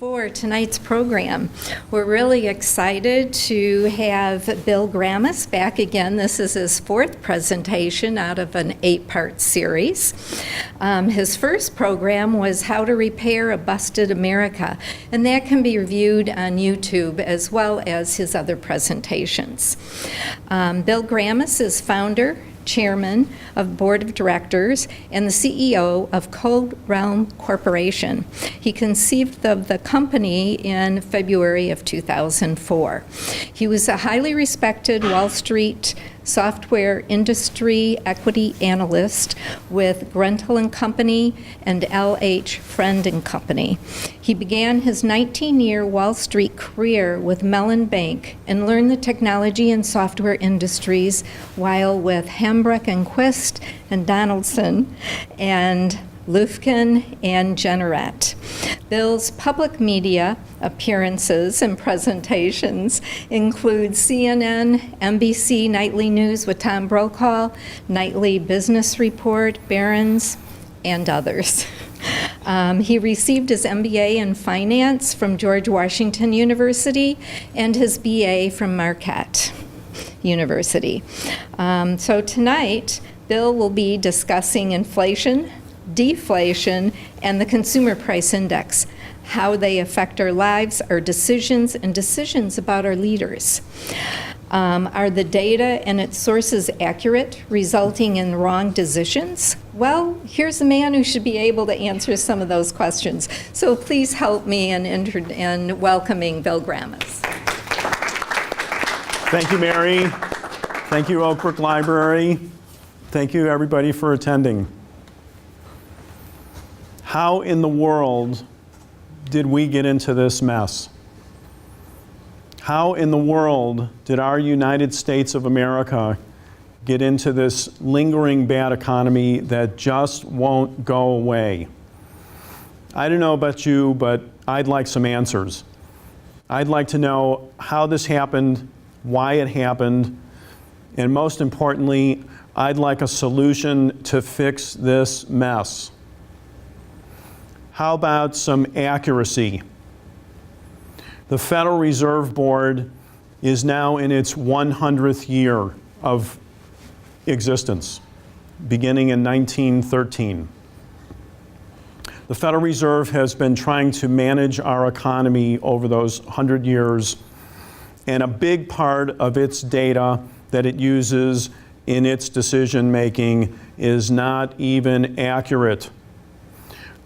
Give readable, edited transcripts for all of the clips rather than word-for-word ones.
for tonight's program. We're really excited to have Bill Gramas back again. This is his fourth presentation out of an 8-part series. His first program was How to Repair a Busted America, and that can be reviewed on YouTube as well as his other presentations. Bill Gramas is founder, chairman of board of directors, and the CEO of Code Realm Corporation. He conceived of the company in February of 2004. He was a highly respected Wall Street software industry equity analyst with Grentel & Company and LH Friend & Company. He began his 19-year Wall Street career with Mellon Bank and learned the technology and software industries while with Hambrook & Quist and Donaldson and Lufkin and Generette. Bill's public media appearances and presentations include CNN, NBC Nightly News with Tom Brokaw, Nightly Business Report, Barron's, and others. He received his MBA in finance from George Washington University and his BA from Marquette University. So tonight, Bill will be discussing inflation, deflation, and the consumer price index, how they affect our lives, our decisions, and decisions about our leaders. Are the data and its sources accurate, resulting in wrong decisions? Well, here's a man who should be able to answer some of those questions. So please help me in welcoming Bill Gramas. Thank you, Mary. Thank you, Oak Brook Library. Thank you, everybody, for attending. How in the world did we get into this mess? How in the world did our United States of America get into this lingering bad economy that just won't go away? I don't know about you, but I'd like some answers. I'd like to know how this happened, why it happened, and most importantly, I'd like a solution to fix this mess. How about some accuracy? The Federal Reserve Board is now in its 100th year of existence, beginning in 1913. The Federal Reserve has been trying to manage our economy over those 100 years, and a big part of its data that it uses in its decision making is not even accurate.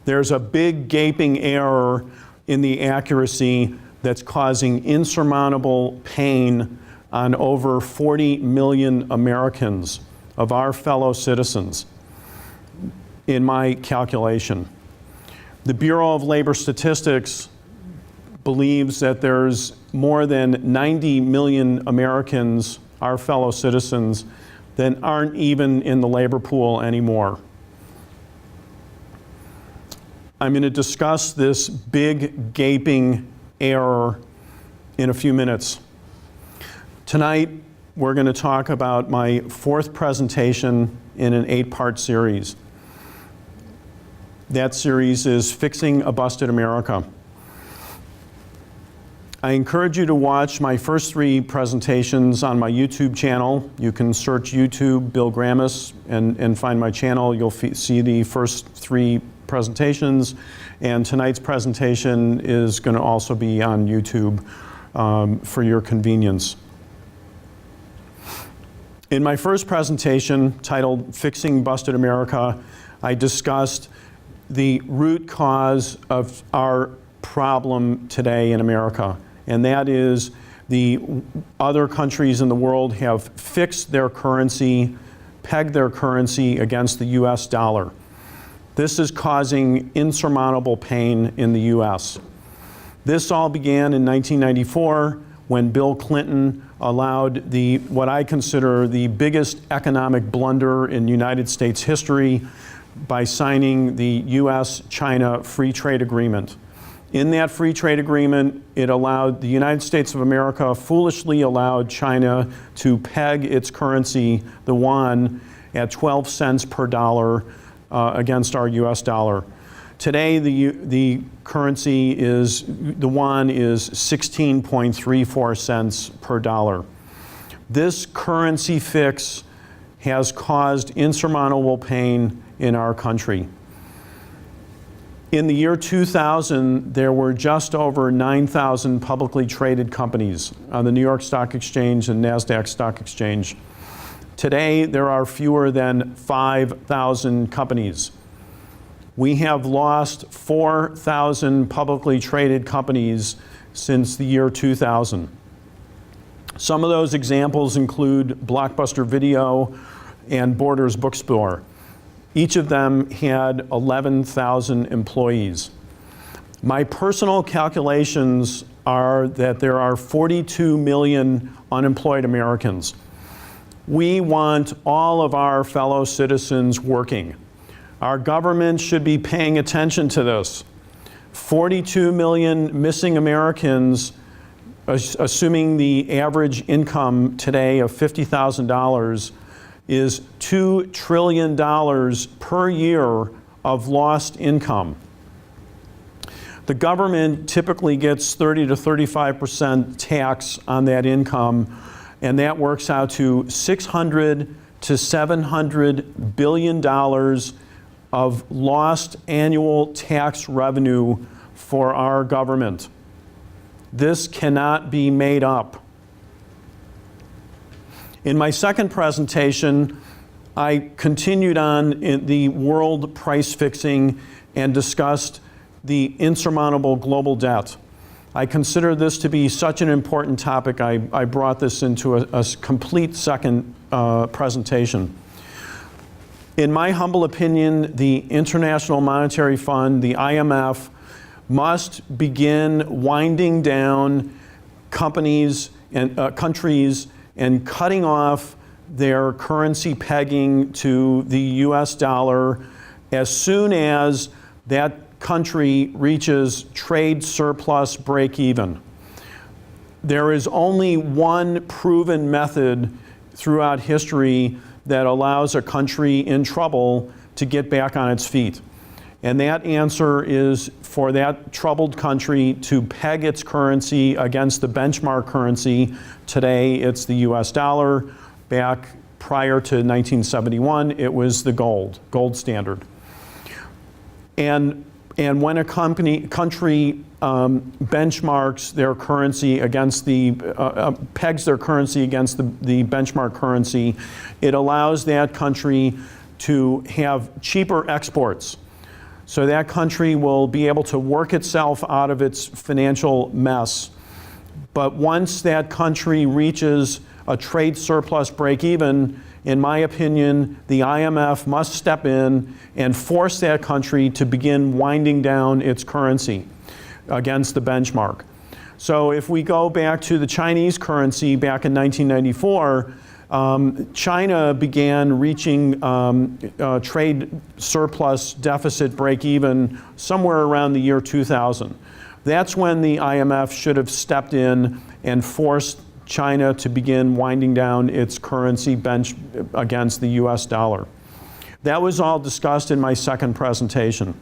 There's a big gaping error in the accuracy that's causing insurmountable pain on over 40 million Americans, of our fellow citizens, in my calculation. The Bureau of Labor Statistics believes that there's more than 90 million Americans, our fellow citizens, that aren't even in the labor pool anymore. I'm going to discuss this big gaping error in a few minutes. Tonight, we're going to talk about my fourth presentation in an 8-part series. That series is Fixing a Busted America. I encourage you to watch my first 3 presentations on my YouTube channel. You can search YouTube, Bill Gramas, and find my channel. You'll see the first 3 presentations, and tonight's presentation is going to also be on YouTube for your convenience. In my first presentation, titled Fixing Busted America, I discussed the root cause of our problem today in America, and that is the other countries in the world have fixed their currency, pegged their currency against the US dollar. This is causing insurmountable pain in the US. This all began in 1994 when Bill Clinton allowed what I consider the biggest economic blunder in United States history by signing the US-China Free Trade Agreement. In that free trade agreement, it allowed the United States of America foolishly allowed China to peg its currency, the yuan, at 12 cents per dollar against our US dollar. Today, the currency is, the yuan is 16.34 cents per dollar. This currency fix has caused insurmountable pain in our country. In the year 2000, there were just over 9,000 publicly traded companies on the New York Stock Exchange and NASDAQ Stock Exchange. Today, there are fewer than 5,000 companies. We have lost 4,000 publicly traded companies since the year 2000. Some of those examples include Blockbuster Video and Borders Bookstore. Each of them had 11,000 employees. My personal calculations are that there are 42 million unemployed Americans. We want all of our fellow citizens working. Our government should be paying attention to this. 42 million missing Americans, assuming the average income today of $50,000, is $2 trillion per year of lost income. The government typically gets 30 to 35% tax on that income, and that works out to $600 to $700 billion of lost annual tax revenue for our government. This cannot be made up. In my second presentation, I continued on in the world price fixing and discussed the insurmountable global debt. I consider this to be such an important topic, I brought this into a complete second presentation. In my humble opinion, the International Monetary Fund, the IMF, must begin winding down companies and countries and cutting off their currency pegging to the US dollar as soon as that country reaches trade surplus break even. There is only one proven method throughout history that allows a country in trouble to get back on its feet. And that answer is for that troubled country to peg its currency against the benchmark currency. Today, it's the US dollar. Back prior to 1971, it was the gold standard. And when a country benchmarks their currency against pegs their currency against the benchmark currency, it allows that country to have cheaper exports. So that country will be able to work itself out of its financial mess. But once that country reaches a trade surplus break even, in my opinion, the IMF must step in and force that country to begin winding down its currency against the benchmark. So if we go back to the Chinese currency back in 1994, China began reaching trade surplus deficit break even somewhere around the year 2000. That's when the IMF should have stepped in and forced China to begin winding down its currency bench against the US dollar. That was all discussed in my second presentation.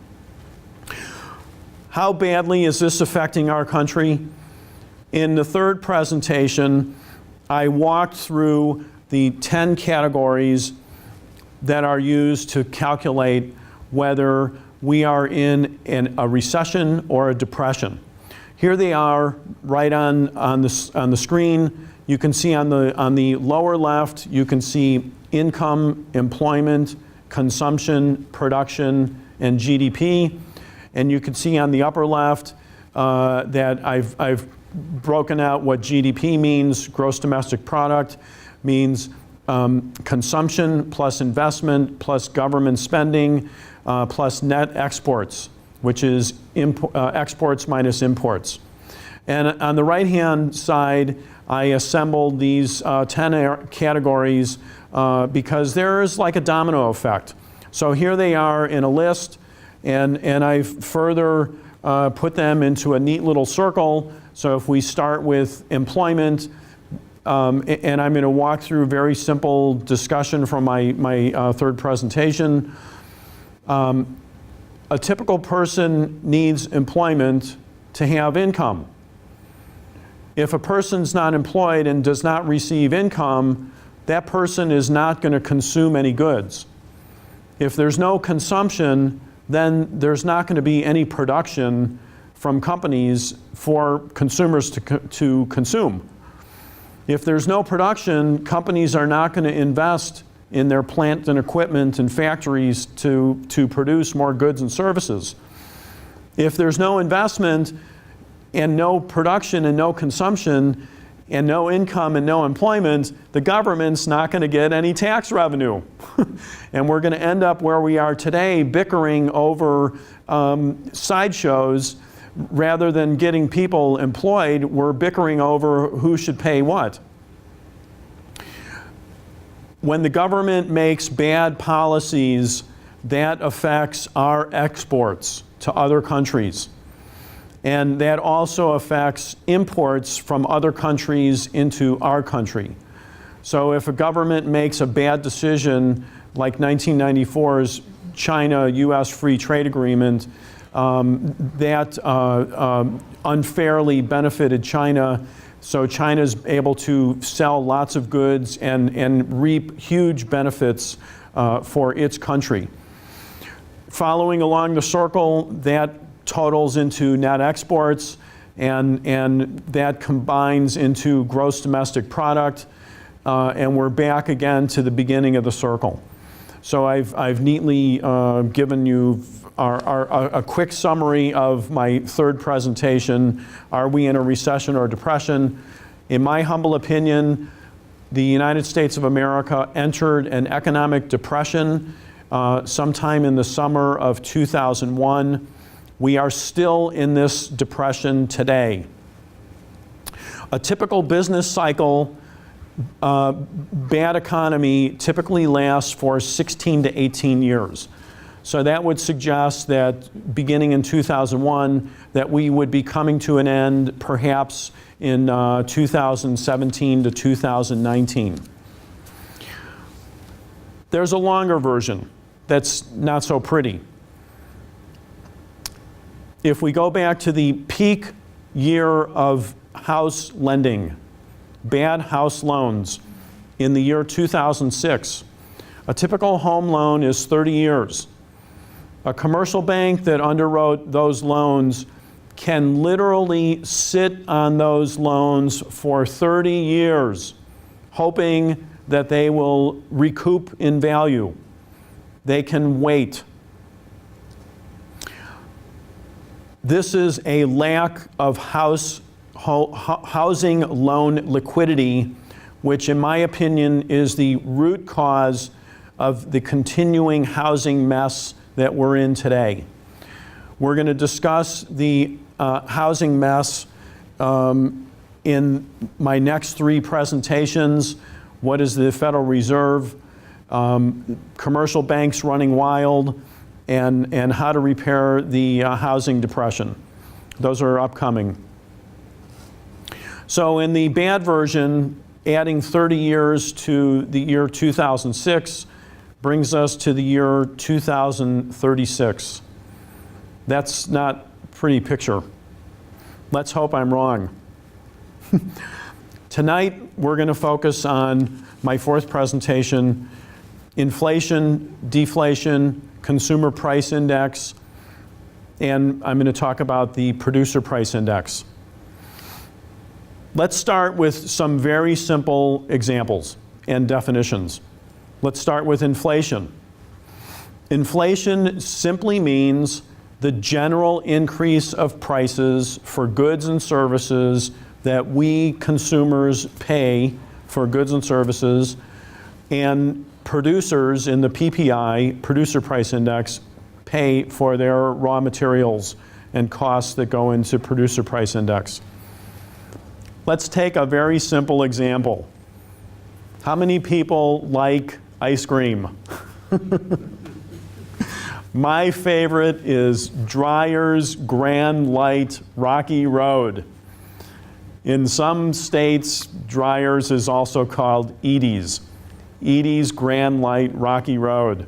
How badly is this affecting our country? In the third presentation, I walked through the 10 categories that are used to calculate whether we are in a recession or a depression. Here they are right on the screen. You can see on the lower left, you can see income, employment, consumption, production, and GDP. And you can see on the upper left that I've broken out what GDP means. Gross domestic product means consumption plus investment plus government spending plus net exports, which is exports minus imports. And on the right-hand side, I assembled these 10 categories because there is like a domino effect. So here they are in a list, and I've further put them into a neat little circle. So if we start with employment, and I'm going to walk through a very simple discussion from my third presentation. a typical person needs employment to have income. If a person's not employed and does not receive income, that person is not going to consume any goods. If there's no consumption, then there's not going to be any production from companies for consumers to consume. If there's no production, companies are not going to invest in their plant and equipment and factories to produce more goods and services. If there's no investment and no production and no consumption and no income and no employment, the government's not going to get any tax revenue. And we're going to end up where we are today, bickering over sideshows. Rather than getting people employed, we're bickering over who should pay what. When the government makes bad policies, that affects our exports to other countries. And that also affects imports from other countries into our country. So if a government makes a bad decision, like 1994's China-US Free Trade Agreement, that unfairly benefited China, so China's able to sell lots of goods and reap huge benefits for its country. Following along the circle, that totals into net exports, and that combines into gross domestic product, and we're back again to the beginning of the circle. So I've neatly given you a quick summary of my third presentation. Are we in a recession or depression? In my humble opinion, the United States of America entered an economic depression sometime in the summer of 2001. We are still in this depression today. A typical business cycle, bad economy, typically lasts for 16 to 18 years. So that would suggest that beginning in 2001, that we would be coming to an end perhaps in 2017 to 2019. There's a longer version that's not so pretty. If we go back to the peak year of house lending, bad house loans, in the year 2006, a typical home loan is 30 years. A commercial bank that underwrote those loans can literally sit on those loans for 30 years, hoping that they will recoup in value. They can wait. This is a lack of housing loan liquidity, which in my opinion is the root cause of the continuing housing mess that we're in today. We're going to discuss the housing mess in my next three presentations. What is the Federal Reserve, commercial banks running wild, and how to repair the housing depression. Those are upcoming. So in the bad version, adding 30 years to the year 2006 brings us to the year 2036. That's not a pretty picture. Let's hope I'm wrong. Tonight, we're going to focus on my fourth presentation, inflation, deflation, consumer price index, and I'm going to talk about the producer price index. Let's start with some very simple examples and definitions. Let's start with inflation. Inflation simply means the general increase of prices for goods and services that we consumers pay for goods and services, and producers in the PPI, Producer Price Index, pay for their raw materials and costs that go into Producer Price Index. Let's take a very simple example. How many people like ice cream? My favorite is Dreyer's Grand Light Rocky Road. In some states, Dreyer's is also called Edie's. Edie's Grand Light Rocky Road.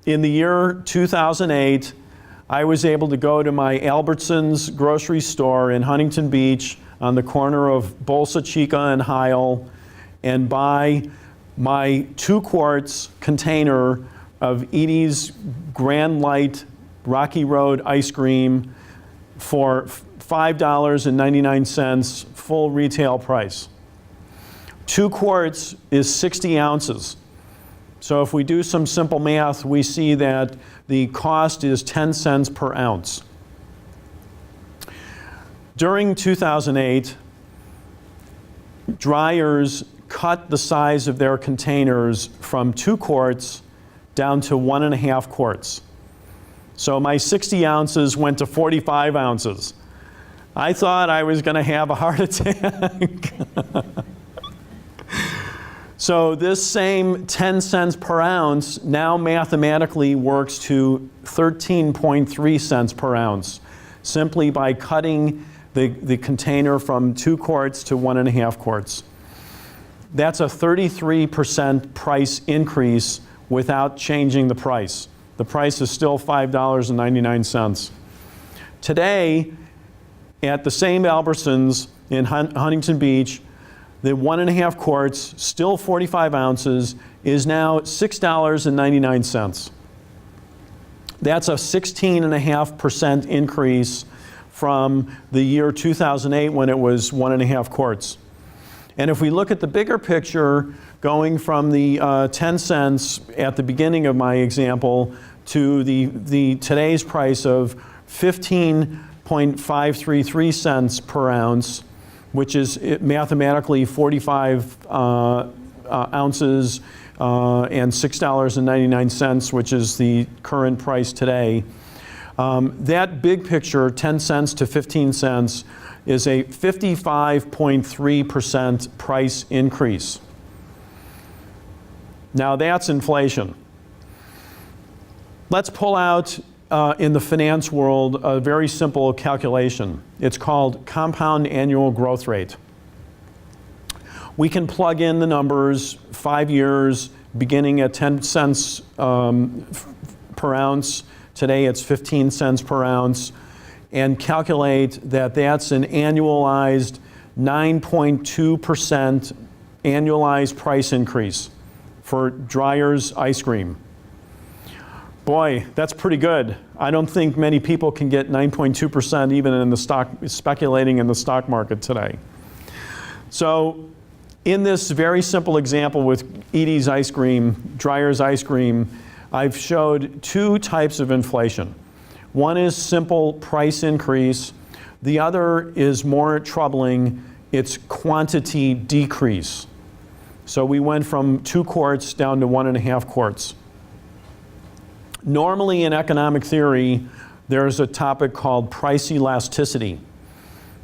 in the year 2008, I was able to go to my Albertsons grocery store in Huntington Beach on the corner of Bolsa Chica and Heil and buy my 2 quarts container of Edie's Grand Light Rocky Road ice cream for $5.99 full retail price. 2 quarts is 60 ounces. So if we do some simple math, we see that the cost is 10 cents per ounce. During 2008, dryers cut the size of their containers from 2 quarts down to 1.5 quarts. So my 60 ounces went to 45 ounces. I thought I was going to have a heart attack. So this same 10 cents per ounce now mathematically works to 13.3 cents per ounce, simply by cutting the container from 2 quarts to 1.5 quarts. That's a 33% price increase without changing the price. The price is still $5.99. Today, at the same Albertsons in Huntington Beach, the 1.5 quarts, still 45 ounces, is now $6.99. That's a 16.5% increase from the year 2008 when it was 1.5 quarts. And if we look at the bigger picture, going from the 10 cents at the beginning of my example to the today's price of 15.533 cents per ounce, which is mathematically 45 ounces and $6.99, which is the current price today. That big picture, 10 cents to 15 cents, is a 55.3% price increase. Now that's inflation. Let's pull out in the finance world a very simple calculation. It's called compound annual growth rate. We can plug in the numbers, 5 years, beginning at 10 cents per ounce. Today it's 15 cents per ounce, and calculate that that's an annualized 9.2% annualized price increase for Dreyer's ice cream. Boy, that's pretty good. I don't think many people can get 9.2% even in the stock, speculating in the stock market today. So in this very simple example with Edie's ice cream, Dreyer's ice cream, I've showed 2 types of inflation. One is simple price increase. The other is more troubling. It's quantity decrease. So we went from 2 quarts down to 1.5 quarts. Normally in economic theory, there's a topic called price elasticity.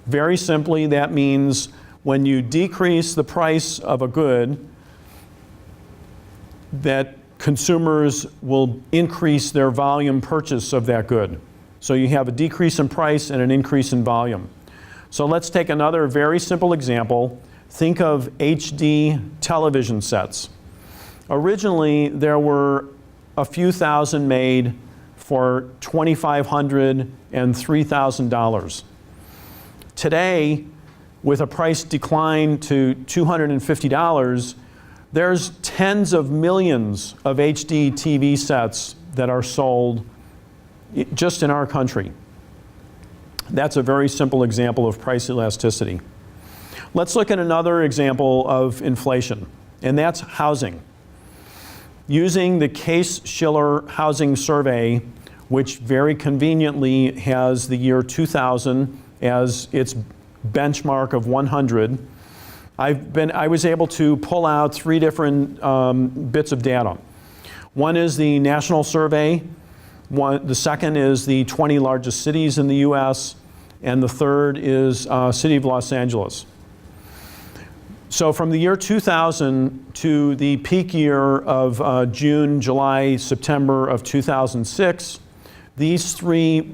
Very simply, that means when you decrease the price of a good, that consumers will increase their volume purchase of that good. So you have a decrease in price and an increase in volume. So let's take another very simple example. Think of HD television sets. Originally, there were a few thousand made for $2,500 and $3,000. Today, with a price decline to $250, there's tens of millions of HD TV sets that are sold just in our country. That's a very simple example of price elasticity. Let's look at another example of inflation, and that's housing. Using the Case-Shiller Housing Survey, which very conveniently has the year 2000 as its benchmark of 100, I was able to pull out 3 different bits of data. One is the national survey, the second is the 20 largest cities in the US, and the third is City of Los Angeles. So from the year 2000 to the peak year of June, July, September of 2006, these 3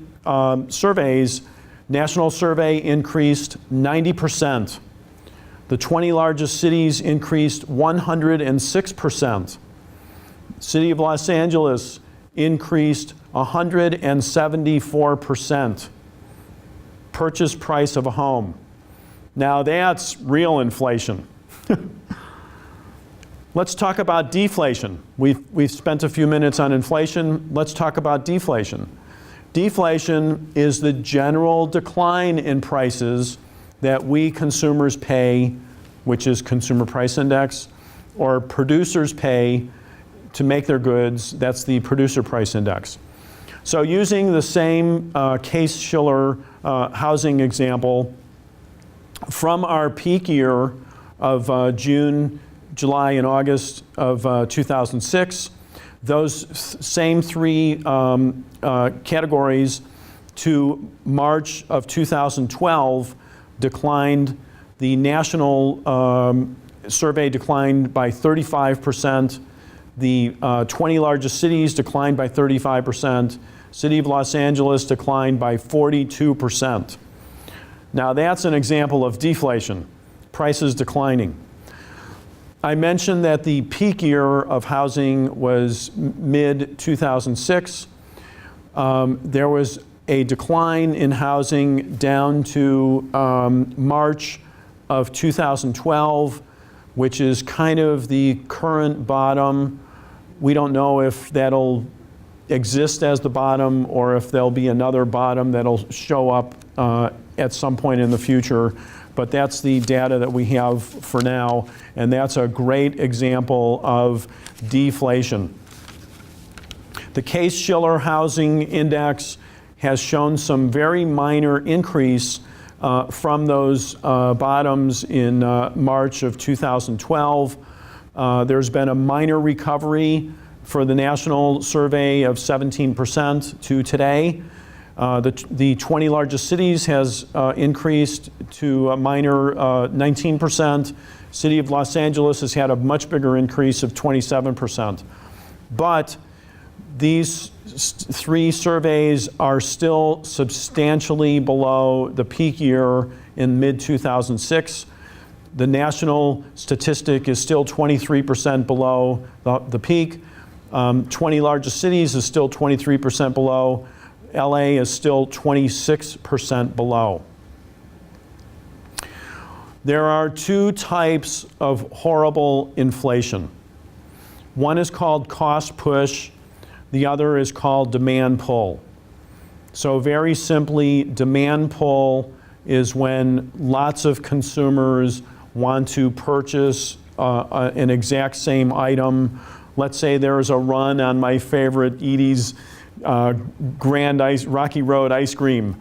surveys, national survey increased 90%. The 20 largest cities increased 106%. City of Los Angeles increased 174%. Purchase price of a home. Now that's real inflation. Let's talk about deflation. We've spent a few minutes on inflation. Let's talk about deflation. Deflation is the general decline in prices that we consumers pay, which is consumer price index, or producers pay to make their goods, that's the producer price index. So using the same Case-Shiller housing example, from our peak year of June, July, and August of 2006, those same three categories to March of 2012 declined. The national survey declined by 35%. The 20 largest cities declined by 35%. City of Los Angeles declined by 42%. Now that's an example of deflation, prices declining. I mentioned that the peak year of housing was mid-2006. There was a decline in housing down to March of 2012, which is kind of the current bottom. We don't know if that'll exist as the bottom or if there'll be another bottom that'll show up at some point in the future. But that's the data that we have for now, and that's a great example of deflation. The Case-Shiller Housing Index has shown some very minor increase from those bottoms in March of 2012. There's been a minor recovery for the national survey of 17% to today. The 20 largest cities has increased to a minor 19%. City of Los Angeles has had a much bigger increase of 27%. But these three surveys are still substantially below the peak year in mid-2006. The national statistic is still 23% below the peak. 20 largest cities is still 23% below. LA is still 26% below. There are two types of horrible inflation. One is called cost push. The other is called demand pull. So very simply, demand pull is when lots of consumers want to purchase an exact same item. Let's say there's a run on my favorite Edie's Rocky Road ice cream.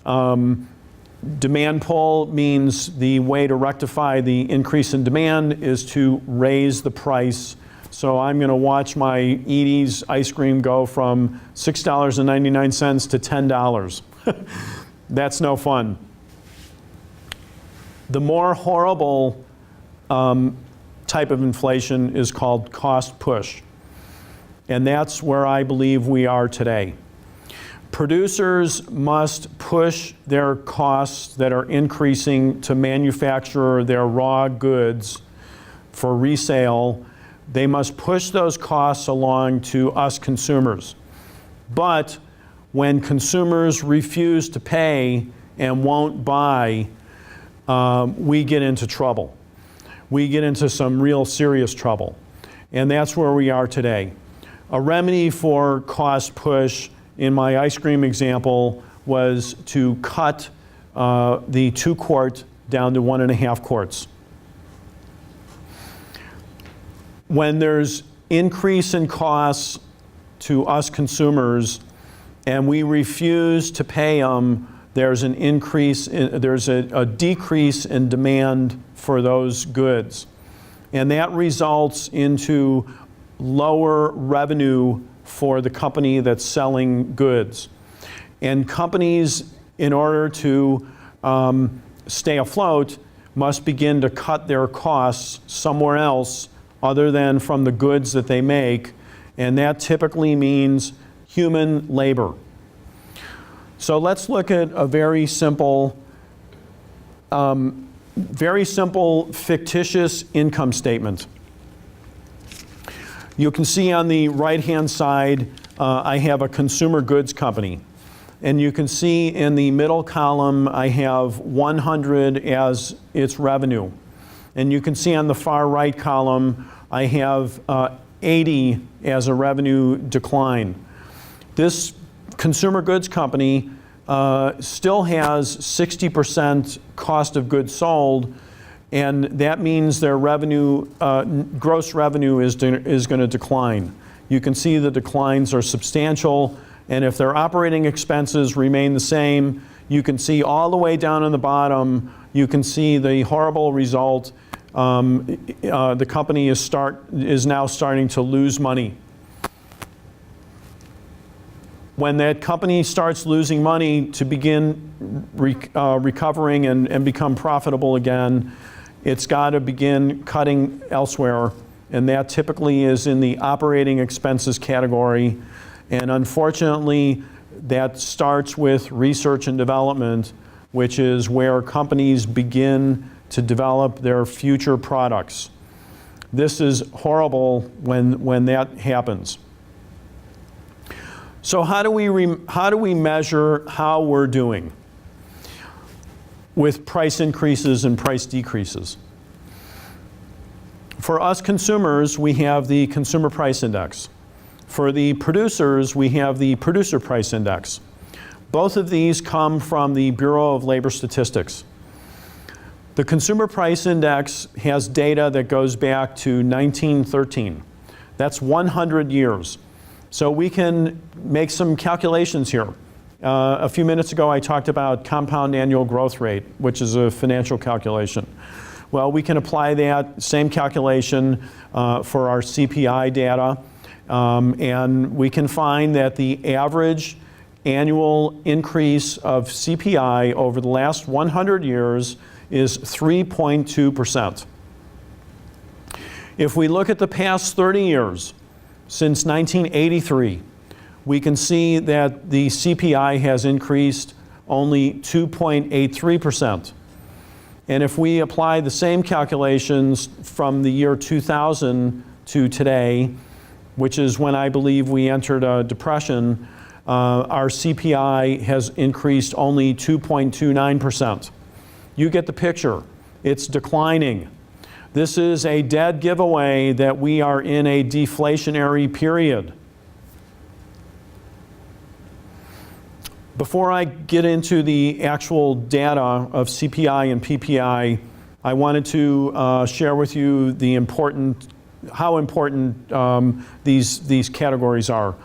Demand pull means the way to rectify the increase in demand is to raise the price. So I'm going to watch my Edie's ice cream go from $6.99 to $10. That's no fun. The more horrible type of inflation is called cost push. And that's where I believe we are today. Producers must push their costs that are increasing to manufacture their raw goods for resale. They must push those costs along to us consumers. But when consumers refuse to pay and won't buy, we get into trouble. We get into some real serious trouble. And that's where we are today. A remedy for cost push in my ice cream example was to cut the 2-quart down to 1.5 quarts. When there's increase in costs to us consumers and we refuse to pay them, there's a decrease in demand for those goods. And that results into lower revenue for the company that's selling goods. And companies, in order to stay afloat, must begin to cut their costs somewhere else other than from the goods that they make, and that typically means human labor. So let's look at a very simple fictitious income statement. You can see on the right-hand side I have a consumer goods company. And you can see in the middle column, I have 100 as its revenue. And you can see on the far right column, I have 80 as a revenue decline. This consumer goods company still has 60% cost of goods sold, and that means their revenue, gross revenue is going to decline. You can see the declines are substantial, and if their operating expenses remain the same, you can see all the way down on the bottom, you can see the horrible result. The company is now starting to lose money. When that company starts losing money to begin recovering and become profitable again, it's got to begin cutting elsewhere, and that typically is in the operating expenses category. And unfortunately, that starts with research and development, which is where companies begin to develop their future products. This is horrible when that happens. So how do we measure how we're doing with price increases and price decreases? For us consumers, we have the Consumer Price Index. For the producers, we have the Producer Price Index. Both of these come from the Bureau of Labor Statistics. The Consumer Price Index has data that goes back to 1913. That's 100 years. So we can make some calculations here. A few minutes ago, I talked about compound annual growth rate, which is a financial calculation. Well, we can apply that same calculation for our CPI data, and we can find that the average annual increase of CPI over the last 100 years is 3.2%. If we look at the past 30 years, since 1983, we can see that the CPI has increased only 2.83%. And if we apply the same calculations from the year 2000 to today, which is when I believe we entered a depression, our CPI has increased only 2.29%. You get the picture. It's declining. This is a dead giveaway that we are in a deflationary period. Before I get into the actual data of CPI and PPI, I wanted to share with you how important these categories are.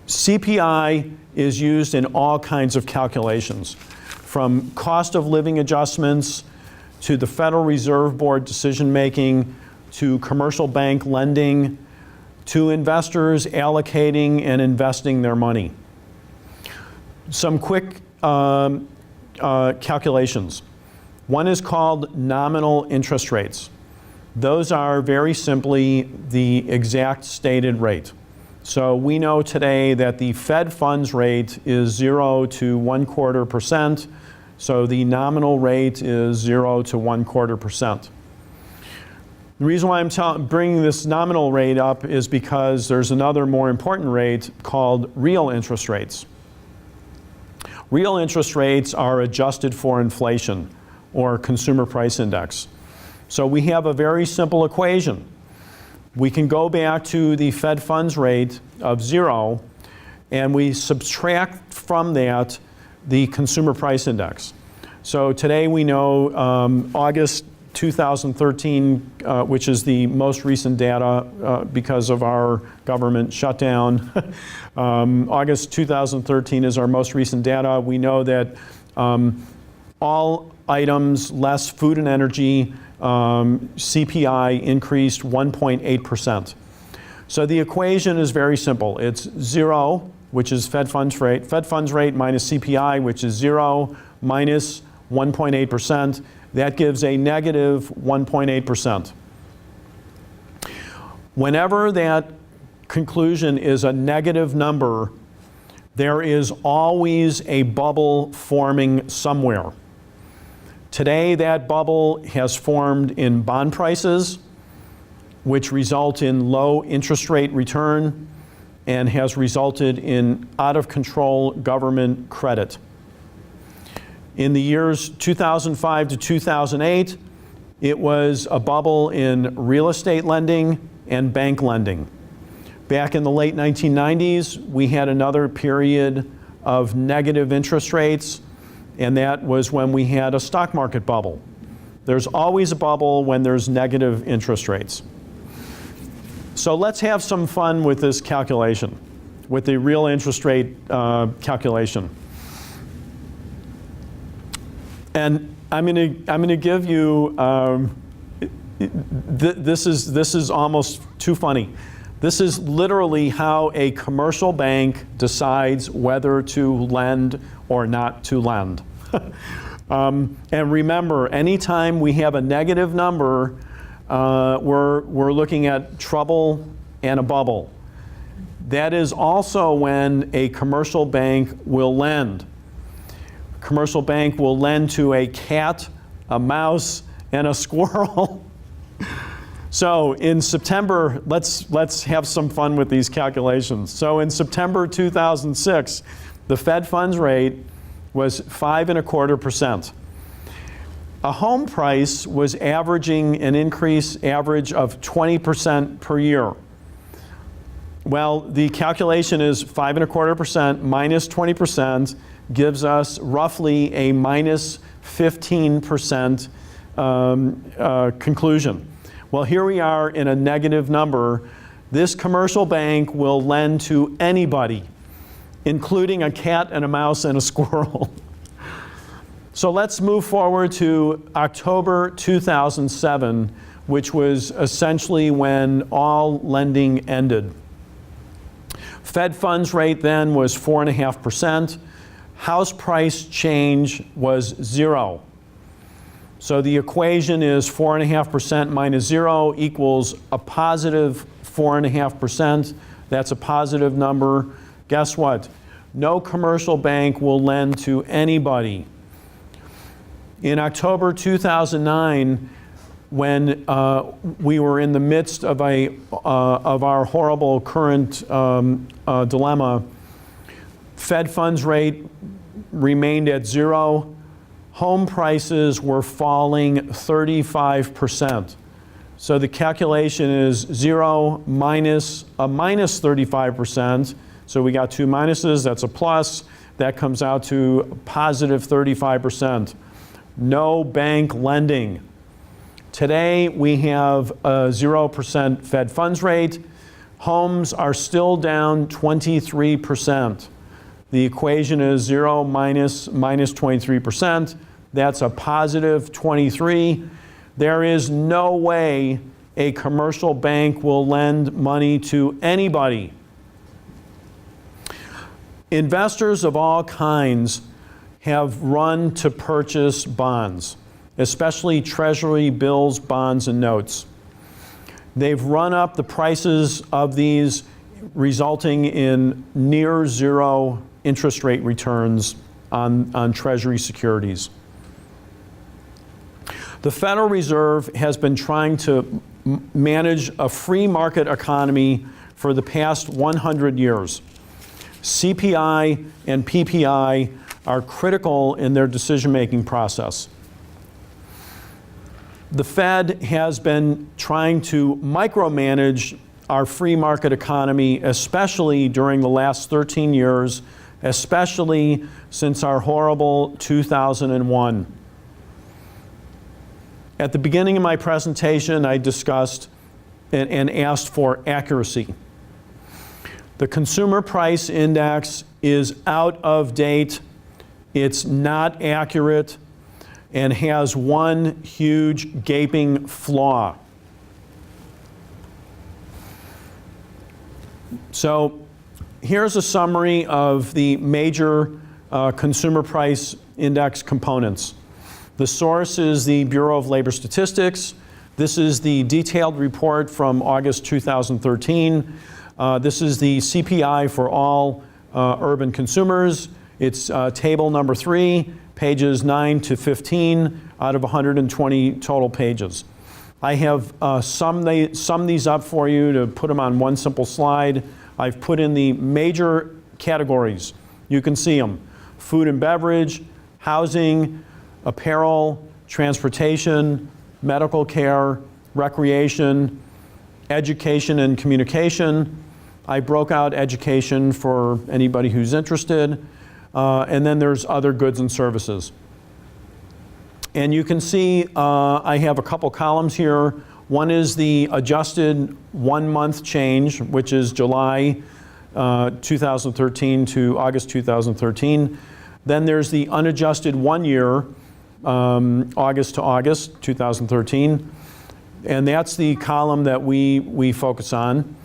CPI is used in all kinds of calculations, from cost of living adjustments to the Federal Reserve Board decision making, to commercial bank lending, to investors allocating and investing their money. Some quick calculations. One is called nominal interest rates. Those are very simply the exact stated rate. So we know today that the Fed funds rate is 0 to 1/4%. So the nominal rate is 0 to 1/4%. The reason why I'm bringing this nominal rate up is because there's another more important rate called real interest rates. Real interest rates are adjusted for inflation, or Consumer Price Index. So we have a very simple equation. We can go back to the Fed funds rate of 0, and we subtract from that the Consumer Price Index. So today we know August 2013, which is the most recent data because of our government shutdown. August 2013 is our most recent data. We know that all items less food and energy, CPI increased 1.8%. So the equation is very simple. It's 0, which is Fed funds rate minus CPI, which is 0 minus 1.8%. That gives a negative 1.8%. Whenever that conclusion is a negative number, there is always a bubble forming somewhere. Today, that bubble has formed in bond prices, which result in low interest rate return, and has resulted in out-of-control government credit. In the years 2005 to 2008, it was a bubble in real estate lending and bank lending. Back in the late 1990s, we had another period of negative interest rates, and that was when we had a stock market bubble. There's always a bubble when there's negative interest rates. So let's have some fun with this calculation, with the real interest rate calculation. And I'm going to give you, this is almost too funny. This is literally how a commercial bank decides whether to lend or not to lend. And remember, anytime we have a negative number, we're looking at trouble and a bubble. That is also when a commercial bank will lend. Commercial bank will lend to a cat, a mouse, and a squirrel. So in September, let's have some fun with these calculations. So in September 2006, the Fed funds rate was 5.25%. A home price was averaging an average of 20% per year. Well, the calculation is 5.25% minus 20% gives us roughly a minus 15% conclusion. Well, here we are in a negative number. This commercial bank will lend to anybody, including a cat and a mouse and a squirrel. So let's move forward to October 2007, which was essentially when all lending ended. Fed funds rate then was 4.5%. House price change was 0. So the equation is 4.5% minus 0 equals a positive 4.5%. That's a positive number. Guess what? No commercial bank will lend to anybody. In October 2009, when we were in the midst of our horrible current dilemma, Fed funds rate remained at 0. Home prices were falling 35%. So the calculation is 0 minus a minus 35%. So we got two minuses, that's a plus. That comes out to positive 35%. No bank lending. Today we have a 0% Fed funds rate. Homes are still down 23%. The equation is 0 minus 23%. That's a positive 23. There is no way a commercial bank will lend money to anybody. Investors of all kinds have run to purchase bonds, especially Treasury bills, bonds, and notes. They've run up the prices of these, resulting in near zero interest rate returns on Treasury securities. The Federal Reserve has been trying to manage a free market economy for the past 100 years. CPI and PPI are critical in their decision-making process. The Fed has been trying to micromanage our free market economy, especially during the last 13 years, especially since our horrible 2001. At the beginning of my presentation, I discussed and asked for accuracy. The Consumer Price Index is out of date, it's not accurate, and has one huge gaping flaw. So here's a summary of the major Consumer Price Index components. The source is the Bureau of Labor Statistics. This is the detailed report from August 2013. This is the CPI for all urban consumers. It's table number 3, pages 9 to 15 out of 120 total pages. I have summed these up for you to put them on one simple slide. I've put in the major categories. You can see them: food and beverage, housing, apparel, transportation, medical care, recreation, education and communication. I broke out education for anybody who's interested. And then there's other goods and services. And you can see I have a couple columns here. One is the adjusted 1 month change, which is July 2013 to August 2013. Then there's the unadjusted 1 year, August to August 2013. And that's the column that we focus on.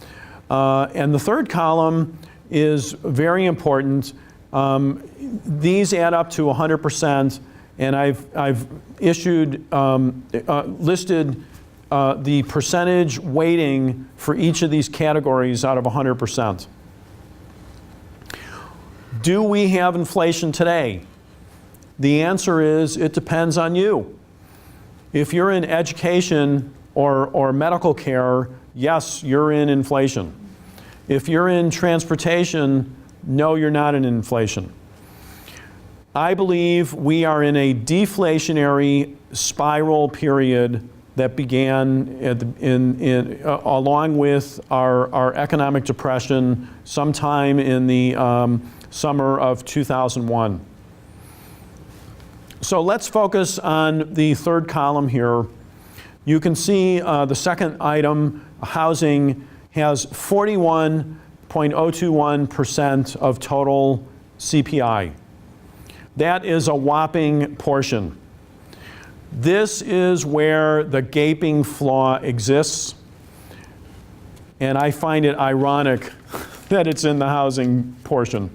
And the third column is very important. These add up to 100%, and I've issued, listed the percentage weighting for each of these categories out of 100%. Do we have inflation today? The answer is it depends on you. If you're in education or medical care, yes, you're in inflation. If you're in transportation, no, you're not in inflation. I believe we are in a deflationary spiral period that began along with our economic depression sometime in the summer of 2001. So let's focus on the third column here. You can see the second item, housing, has 41.021% of total CPI. That is a whopping portion. This is where the gaping flaw exists, and I find it ironic that it's in the housing portion.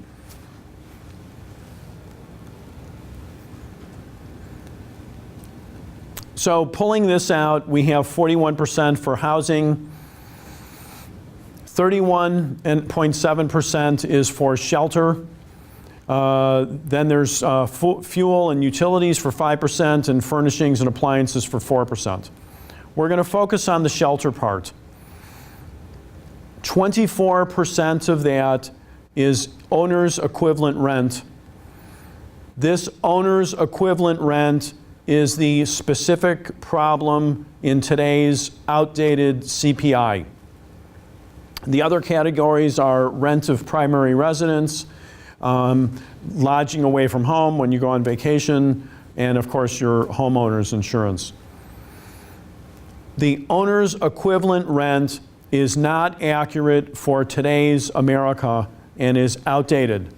So pulling this out, we have 41% for housing, 31.7% is for shelter. Then there's fuel and utilities for 5% and furnishings and appliances for 4%. We're going to focus on the shelter part. 24% of that is owner's equivalent rent. This owner's equivalent rent is the specific problem in today's outdated CPI. The other categories are rent of primary residence, lodging away from home when you go on vacation, and of course your homeowner's insurance. The owner's equivalent rent is not accurate for today's America and is outdated.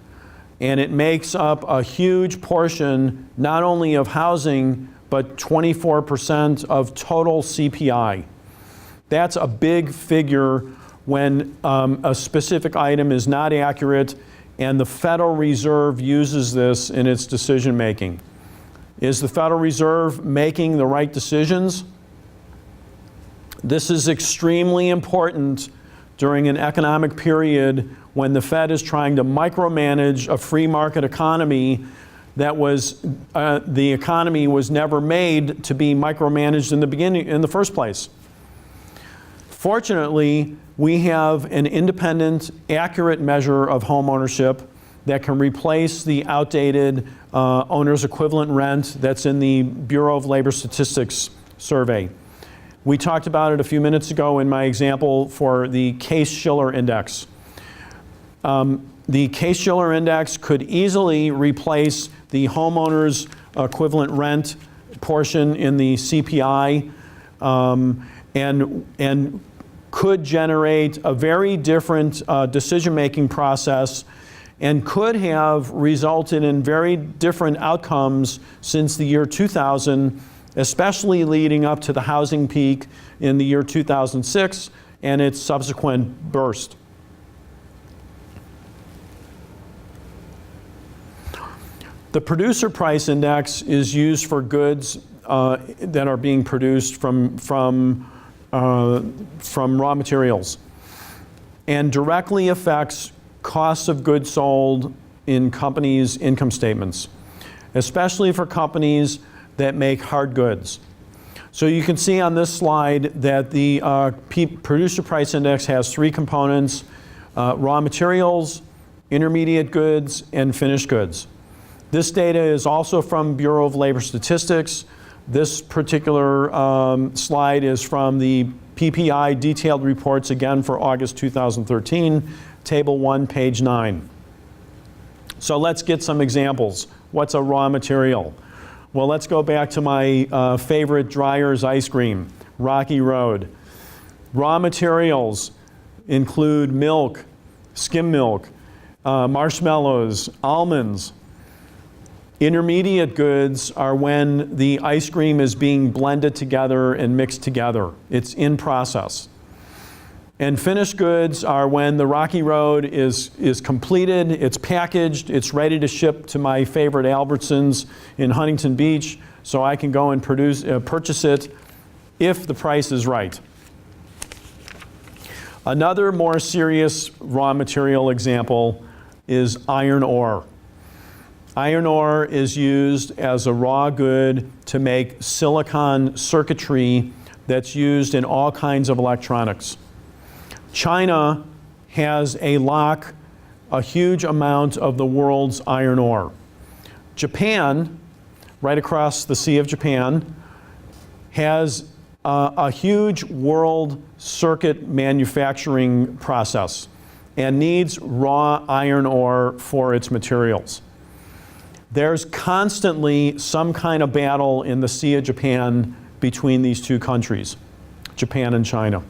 And it makes up a huge portion not only of housing, but 24% of total CPI. That's a big figure when a specific item is not accurate, and the Federal Reserve uses this in its decision making. Is the Federal Reserve making the right decisions? This is extremely important during an economic period when the Fed is trying to micromanage a free market economy that was, the economy was never made to be micromanaged in the first place. Fortunately, we have an independent, accurate measure of home ownership that can replace the outdated owner's equivalent rent that's in the Bureau of Labor Statistics survey. We talked about it a few minutes ago in my example for the Case-Shiller index. The Case-Shiller index could easily replace the homeowner's equivalent rent portion in the CPI and could generate a very different decision-making process and could have resulted in very different outcomes since the year 2000, especially leading up to the housing peak in the year 2006 and its subsequent burst. The producer price index is used for goods that are being produced from raw materials and directly affects costs of goods sold in companies' income statements, especially for companies that make hard goods. So you can see on this slide that the producer price index has three components. raw materials, intermediate goods, and finished goods. This data is also from Bureau of Labor Statistics. This particular slide is from the PPI detailed reports, again for August 2013, Table 1, page 9. So let's get some examples. What's a raw material? Well, let's go back to my favorite Dreyer's ice cream, Rocky Road. Raw materials include milk, skim milk, marshmallows, almonds. Intermediate goods are when the ice cream is being blended together and mixed together. It's in process. And finished goods are when the Rocky Road is completed, it's packaged, it's ready to ship to my favorite Albertsons in Huntington Beach, so I can go and purchase it if the price is right. Another more serious raw material example is iron ore. Iron ore is used as a raw good to make silicon circuitry that's used in all kinds of electronics. China has a huge amount of the world's iron ore. Japan, right across the Sea of Japan, has a huge world circuit manufacturing process and needs raw iron ore for its materials. There's constantly some kind of battle in the Sea of Japan between these two countries, Japan and China.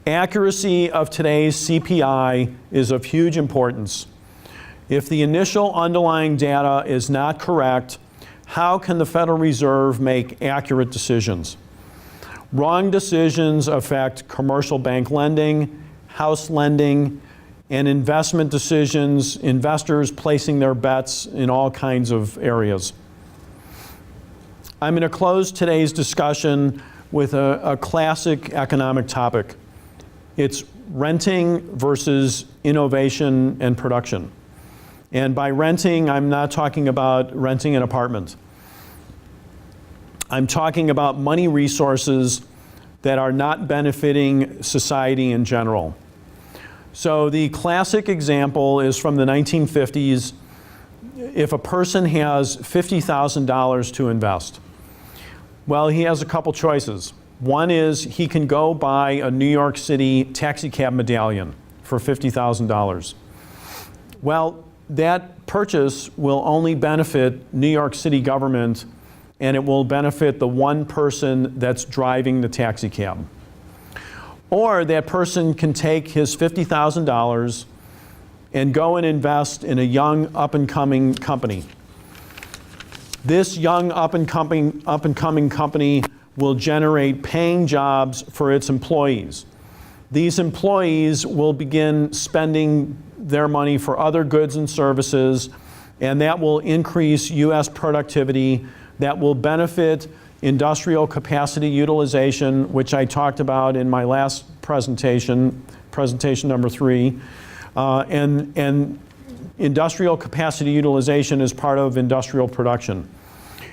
Accuracy of today's CPI is of huge importance. If the initial underlying data is not correct, how can the Federal Reserve make accurate decisions? Wrong decisions affect commercial bank lending, house lending, and investment decisions, investors placing their bets in all kinds of areas. I'm going to close today's discussion with a classic economic topic. It's renting versus innovation and production. And by renting, I'm not talking about renting an apartment. I'm talking about money resources that are not benefiting society in general. So the classic example is from the 1950s. If a person has $50,000 to invest, well, he has a couple choices. One is he can go buy a New York City taxi cab medallion for $50,000. Well, that purchase will only benefit New York City government, and it will benefit the one person that's driving the taxi cab. Or that person can take his $50,000 and go and invest in a young up-and-coming company. This young up-and-coming company will generate paying jobs for its employees. These employees will begin spending their money for other goods and services, and that will increase U.S. productivity, that will benefit industrial capacity utilization, which I talked about in my last presentation number 3. And industrial capacity utilization is part of industrial production.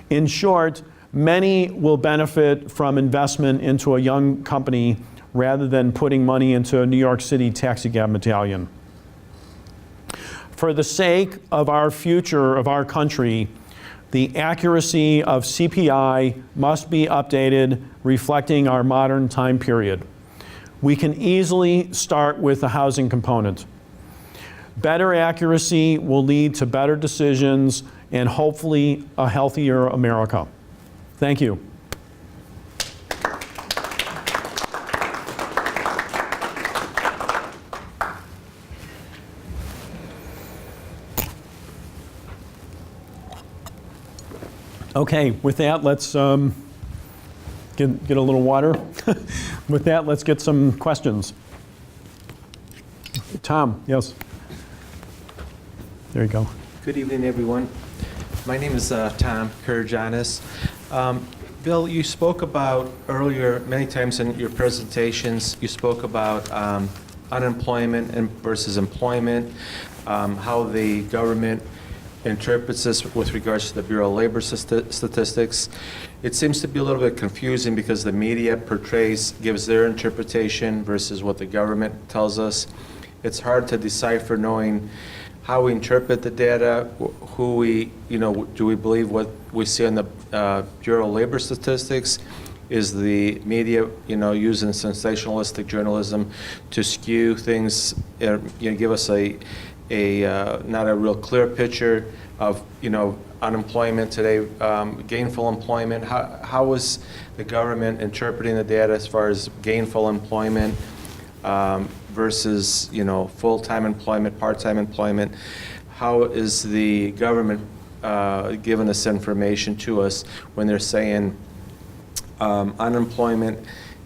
In short, many will benefit from investment into a young company rather than putting money into a New York City taxi cab medallion. For the sake of our future, of our country, the accuracy of CPI must be updated, reflecting our modern time period. We can easily start with the housing component. Better accuracy will lead to better decisions and hopefully a healthier America. Thank you. Okay, with that, let's get a little water. With that, let's get some questions. Tom, yes. There you go. Good evening, everyone. My name is Tom Kurjanis. Bill, you spoke about earlier, many times in your presentations, you spoke about unemployment versus employment, how the government interprets this with regards to the Bureau of Labor Statistics. It seems to be a little bit confusing because the media gives their interpretation versus what the government tells us. It's hard to decipher knowing how we interpret the data, who we, do we believe what we see in the Bureau of Labor Statistics? Is the media, using sensationalistic journalism to skew things, give us a not a real clear picture of, unemployment today, gainful employment? How is the government interpreting the data as far as gainful employment versus, full-time employment, part-time employment? How is the government giving this information to us when they're saying unemployment,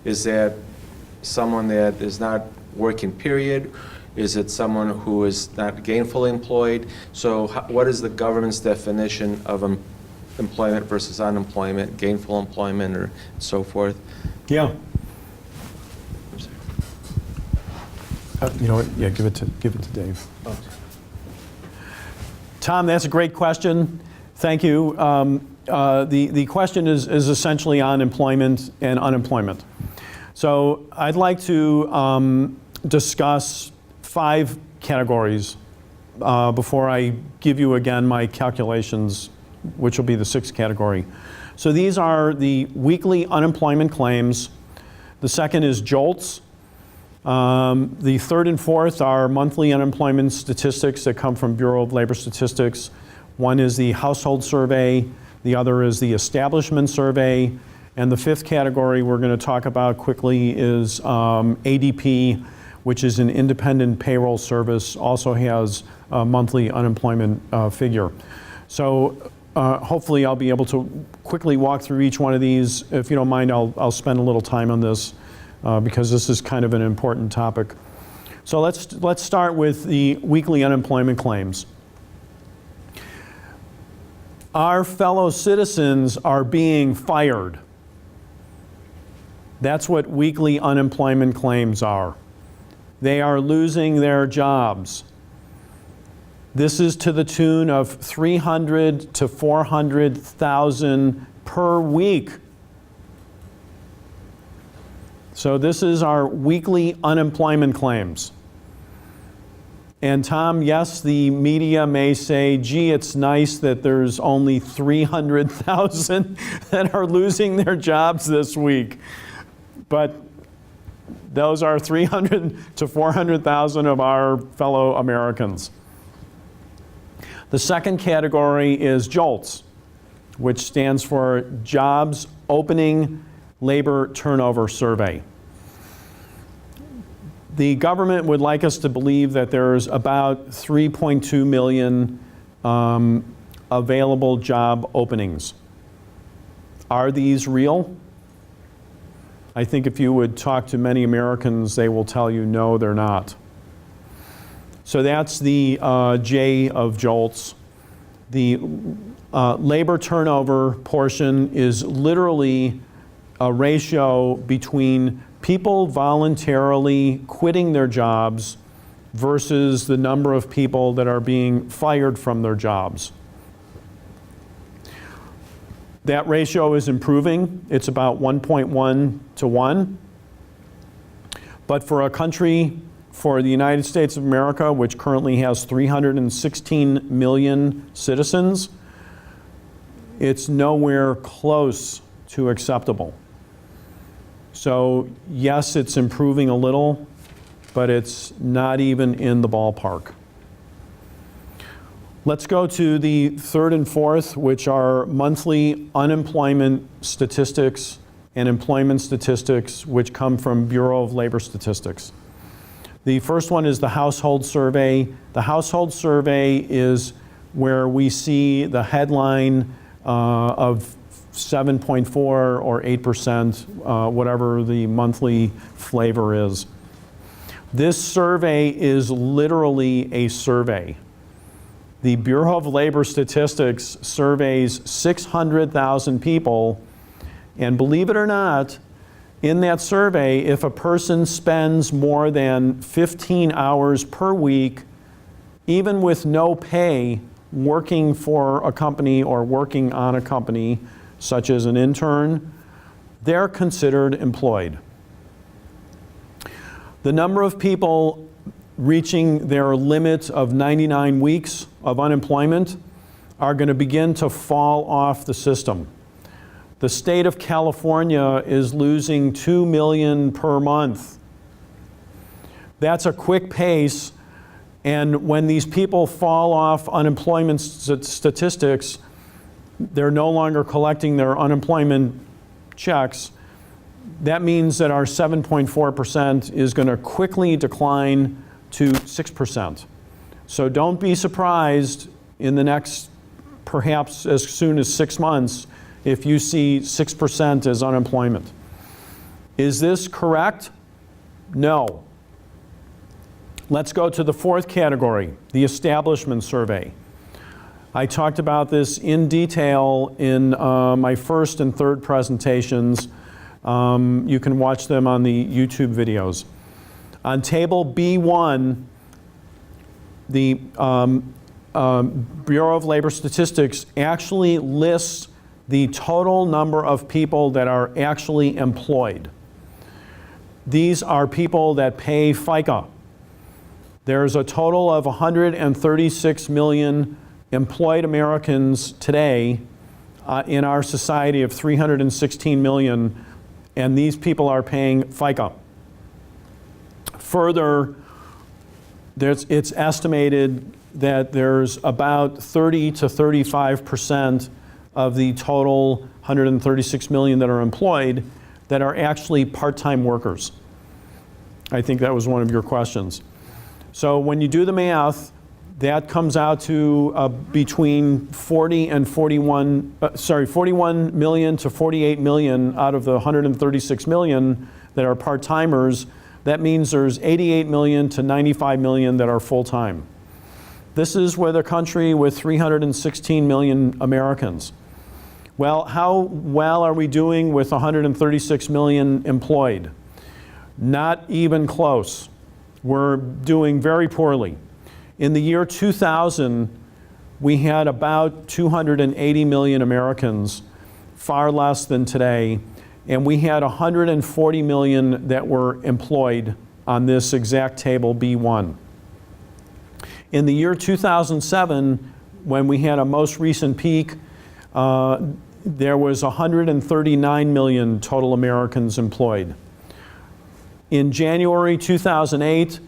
is that someone that is not working, period? Is it someone who is not gainfully employed? So what is the government's definition of employment versus unemployment, gainful employment, or so forth? Yeah. You know what? Yeah, give it to Dave. Oh. Tom, that's a great question. Thank you. The question is essentially on employment and unemployment. So I'd like to discuss 5 categories before I give you again my calculations, which will be the 6th category. So these are the weekly unemployment claims. The second is JOLTS. The third and fourth are monthly unemployment statistics that come from Bureau of Labor Statistics. One is the household survey, the other is the establishment survey, and the 5th category we're going to talk about quickly is ADP, which is an independent payroll service, also has a monthly unemployment figure. So hopefully I'll be able to quickly walk through each one of these. If you don't mind, I'll spend a little time on this because this is kind of an important topic. So let's start with the weekly unemployment claims. Our fellow citizens are being fired. That's what weekly unemployment claims are. They are losing their jobs. This is to the tune of 300 to 400,000 per week. So this is our weekly unemployment claims. And Tom, yes, the media may say, gee, it's nice that there's only 300,000 that are losing their jobs this week. But those are 300 to 400,000 of our fellow Americans. The second category is JOLTS, which stands for Jobs Opening Labor Turnover Survey. The government would like us to believe that there's about 3.2 million available job openings. Are these real? I think if you would talk to many Americans, they will tell you no, they're not. So that's the J of JOLTS. The labor turnover portion is literally a ratio between people voluntarily quitting their jobs versus the number of people that are being fired from their jobs. That ratio is improving. It's about 1.1 to 1. But for a country, for the United States of America, which currently has 316 million citizens, it's nowhere close to acceptable. So yes, it's improving a little, but it's not even in the ballpark. Let's go to the third and fourth, which are monthly unemployment statistics and employment statistics, which come from Bureau of Labor Statistics. The first one is the household survey. The household survey is where we see the headline of 7.4 or 8%, whatever the monthly flavor is. This survey is literally a survey. The Bureau of Labor Statistics surveys 600,000 people, and believe it or not, in that survey, if a person spends more than 15 hours per week, even with no pay, working for a company or working on a company, such as an intern, they're considered employed. The number of people reaching their limit of 99 weeks of unemployment are going to begin to fall off the system. The state of California is losing 2 million per month. That's a quick pace, and when these people fall off unemployment statistics, they're no longer collecting their unemployment checks. That means that our 7.4% is going to quickly decline to 6%. So don't be surprised in the next, perhaps as soon as 6 months, if you see 6% as unemployment. Is this correct? No. Let's go to the fourth category, the establishment survey. I talked about this in detail in my first and third presentations. You can watch them on the YouTube videos. On table B1, the Bureau of Labor Statistics actually lists the total number of people that are actually employed. These are people that pay FICA. There's a total of 136 million employed Americans today in our society of 316 million, and these people are paying FICA. Further, it's estimated that there's about 30 to 35% of the total 136 million that are employed that are actually part-time workers. I think that was one of your questions. So when you do the math, that comes out to between 41 million to 48 million out of the 136 million that are part-timers. That means there's 88 million to 95 million that are full-time. This is with a country with 316 million Americans. Well, how well are we doing with 136 million employed? Not even close. We're doing very poorly. In the year 2000, we had about 280 million Americans, far less than today, and we had 140 million that were employed on this exact table B1. In the year 2007, when we had a most recent peak, there was 139 million total Americans employed. In January 2008,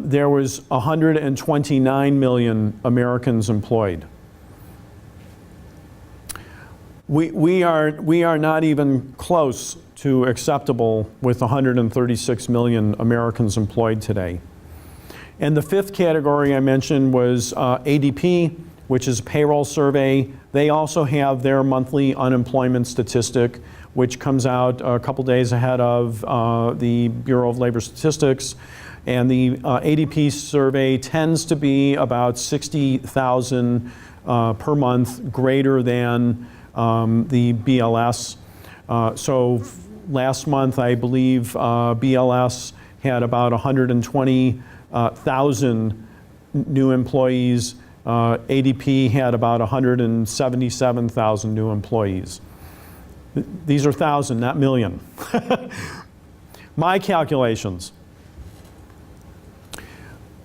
there was 129 million Americans employed. We are not even close to acceptable with 136 million Americans employed today. And the fifth category I mentioned was ADP, which is payroll survey. They also have their monthly unemployment statistic, which comes out a couple days ahead of the Bureau of Labor Statistics. And the ADP survey tends to be about 60,000 per month greater than the BLS. So last month, I believe BLS had about 120,000 new employees. ADP had about 177,000 new employees. These are 1,000, not million. My calculations.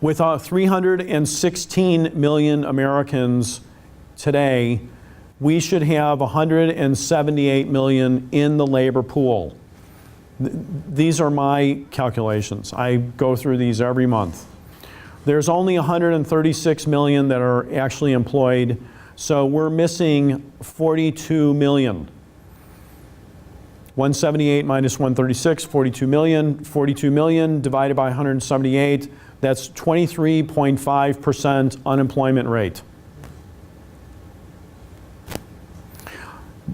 With 316 million Americans today, we should have 178 million in the labor pool. These are my calculations. I go through these every month. There's only 136 million that are actually employed, so we're missing 42 million. 178 minus 136, 42 million. 42 million divided by 178, that's 23.5% unemployment rate.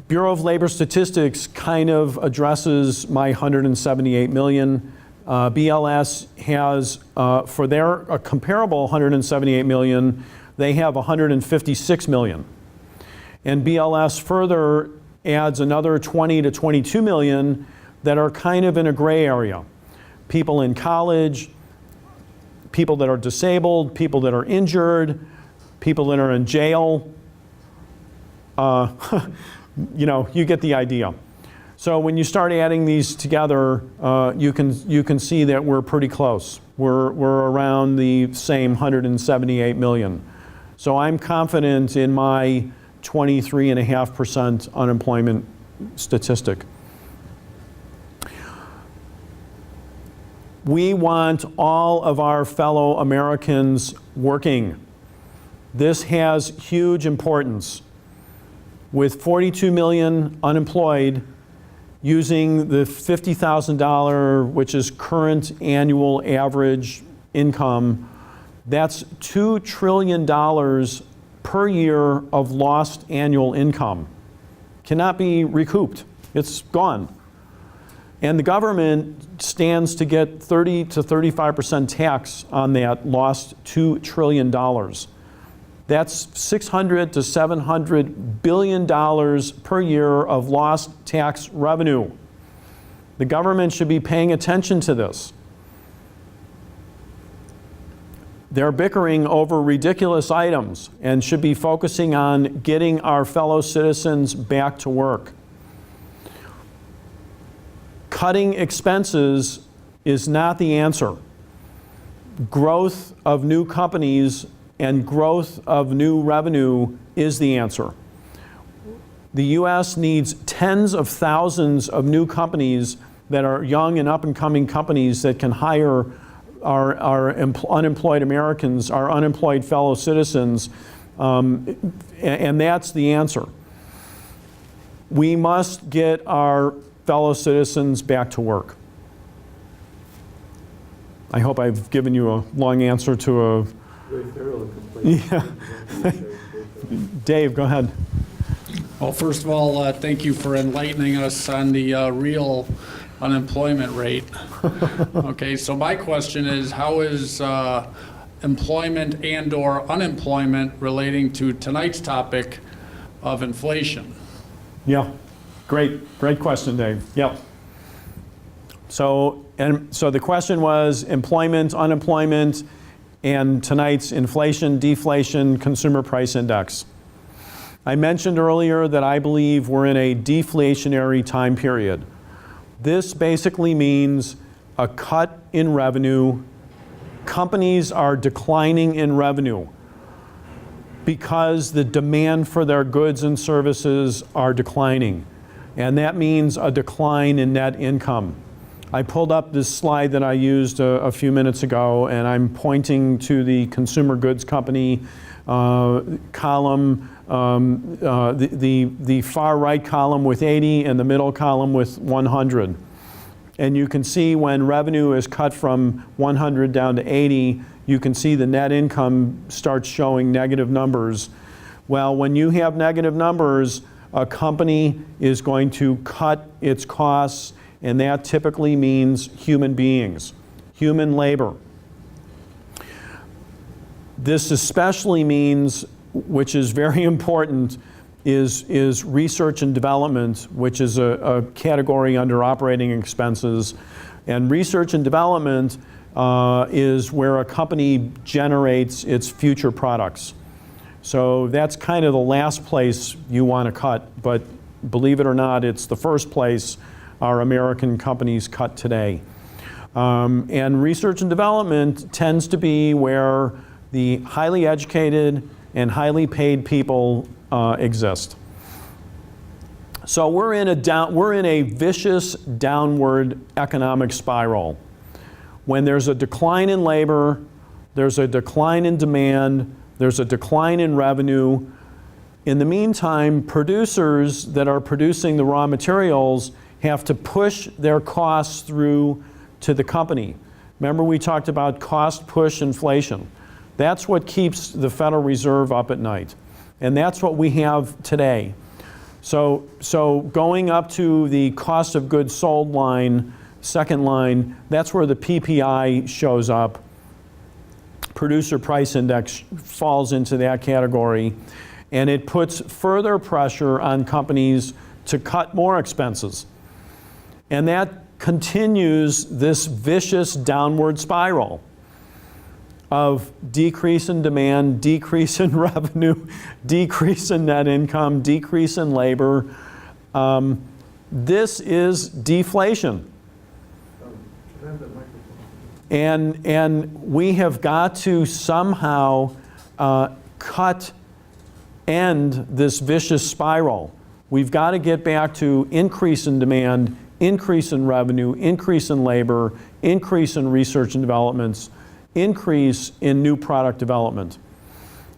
Bureau of Labor Statistics kind of addresses my 178 million. BLS has, for their comparable 178 million, they have 156 million. And BLS further adds another 20 to 22 million that are kind of in a gray area. People in college, people that are disabled, people that are injured, people that are in jail. You know, you get the idea. So when you start adding these together, you can see that we're pretty close. We're around the same 178 million. So I'm confident in my 23.5% unemployment statistic. We want all of our fellow Americans working. This has huge importance. With 42 million unemployed, using the $50,000, which is current annual average income, that's $2 trillion per year of lost annual income. Cannot be recouped. It's gone. And the government stands to get 30 to 35% tax on that lost $2 trillion. That's $600 to $700 billion per year of lost tax revenue. The government should be paying attention to this. They're bickering over ridiculous items and should be focusing on getting our fellow citizens back to work. Cutting expenses is not the answer. Growth of new companies and growth of new revenue is the answer. The U.S. needs tens of thousands of new companies that are young and up-and-coming companies that can hire our unemployed Americans, our unemployed fellow citizens, and that's the answer. We must get our fellow citizens back to work. I hope I've given you a long answer to a... Very thorough and complete. Yeah. Dave, go ahead. Well, first of all, thank you for enlightening us on the real unemployment rate. Okay, so my question is, how is employment and/or unemployment relating to tonight's topic of inflation? Yeah, great question, Dave. Yep. So the question was employment, unemployment, and tonight's inflation, deflation, consumer price index. I mentioned earlier that I believe we're in a deflationary time period. This basically means a cut in revenue. Companies are declining in revenue because the demand for their goods and services are declining. And that means a decline in net income. I pulled up this slide that I used a few minutes ago, and I'm pointing to the consumer goods company column, the far right column with 80 and the middle column with 100. And you can see when revenue is cut from 100 down to 80, you can see the net income starts showing negative numbers. Well, when you have negative numbers, a company is going to cut its costs, and that typically means human beings, human labor. This especially means, which is very important, is research and development, which is a category under operating expenses. And research and development is where a company generates its future products. So that's kind of the last place you want to cut, but believe it or not, it's the first place our American companies cut today. And research and development tends to be where the highly educated and highly paid people exist. So we're in a vicious downward economic spiral. When there's a decline in labor, there's a decline in demand, there's a decline in revenue. In the meantime, producers that are producing the raw materials have to push their costs through to the company. Remember, we talked about cost push inflation. That's what keeps the Federal Reserve up at night. And that's what we have today. So going up to the cost of goods sold line, second line, that's where the PPI shows up. Producer price index falls into that category. And it puts further pressure on companies to cut more expenses. And that continues this vicious downward spiral. of decrease in demand, decrease in revenue, decrease in net income, decrease in labor. This is deflation. Can I have that microphone? And we have got to somehow end this vicious spiral. We've got to get back to increase in demand, increase in revenue, increase in labor, increase in research and developments, increase in new product development.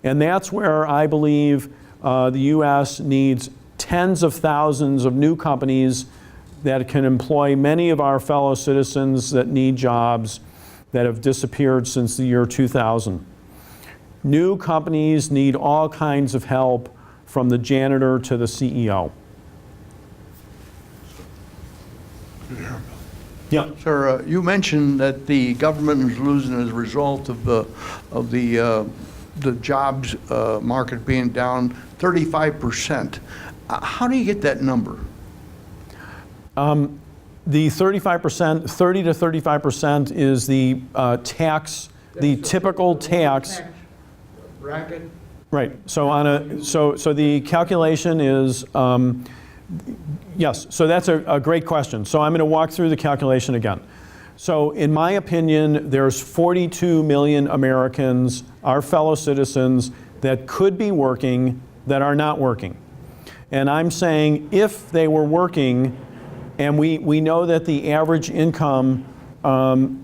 And that's where I believe the U.S. needs tens of thousands of new companies that can employ many of our fellow citizens that need jobs that have disappeared since the year 2000. New companies need all kinds of help, from the janitor to the CEO. Yeah. Sir, you mentioned that the government is losing as a result of the jobs market being down 35%. How do you get that number? The 35%, 30 to 35% is the tax, the typical tax. Bracket? Right. So on a so the calculation is yes. So that's a great question. So I'm going to walk through the calculation again. So in my opinion, there's 42 million Americans, our fellow citizens, that could be working that are not working. And I'm saying if they were working, and we know that the average income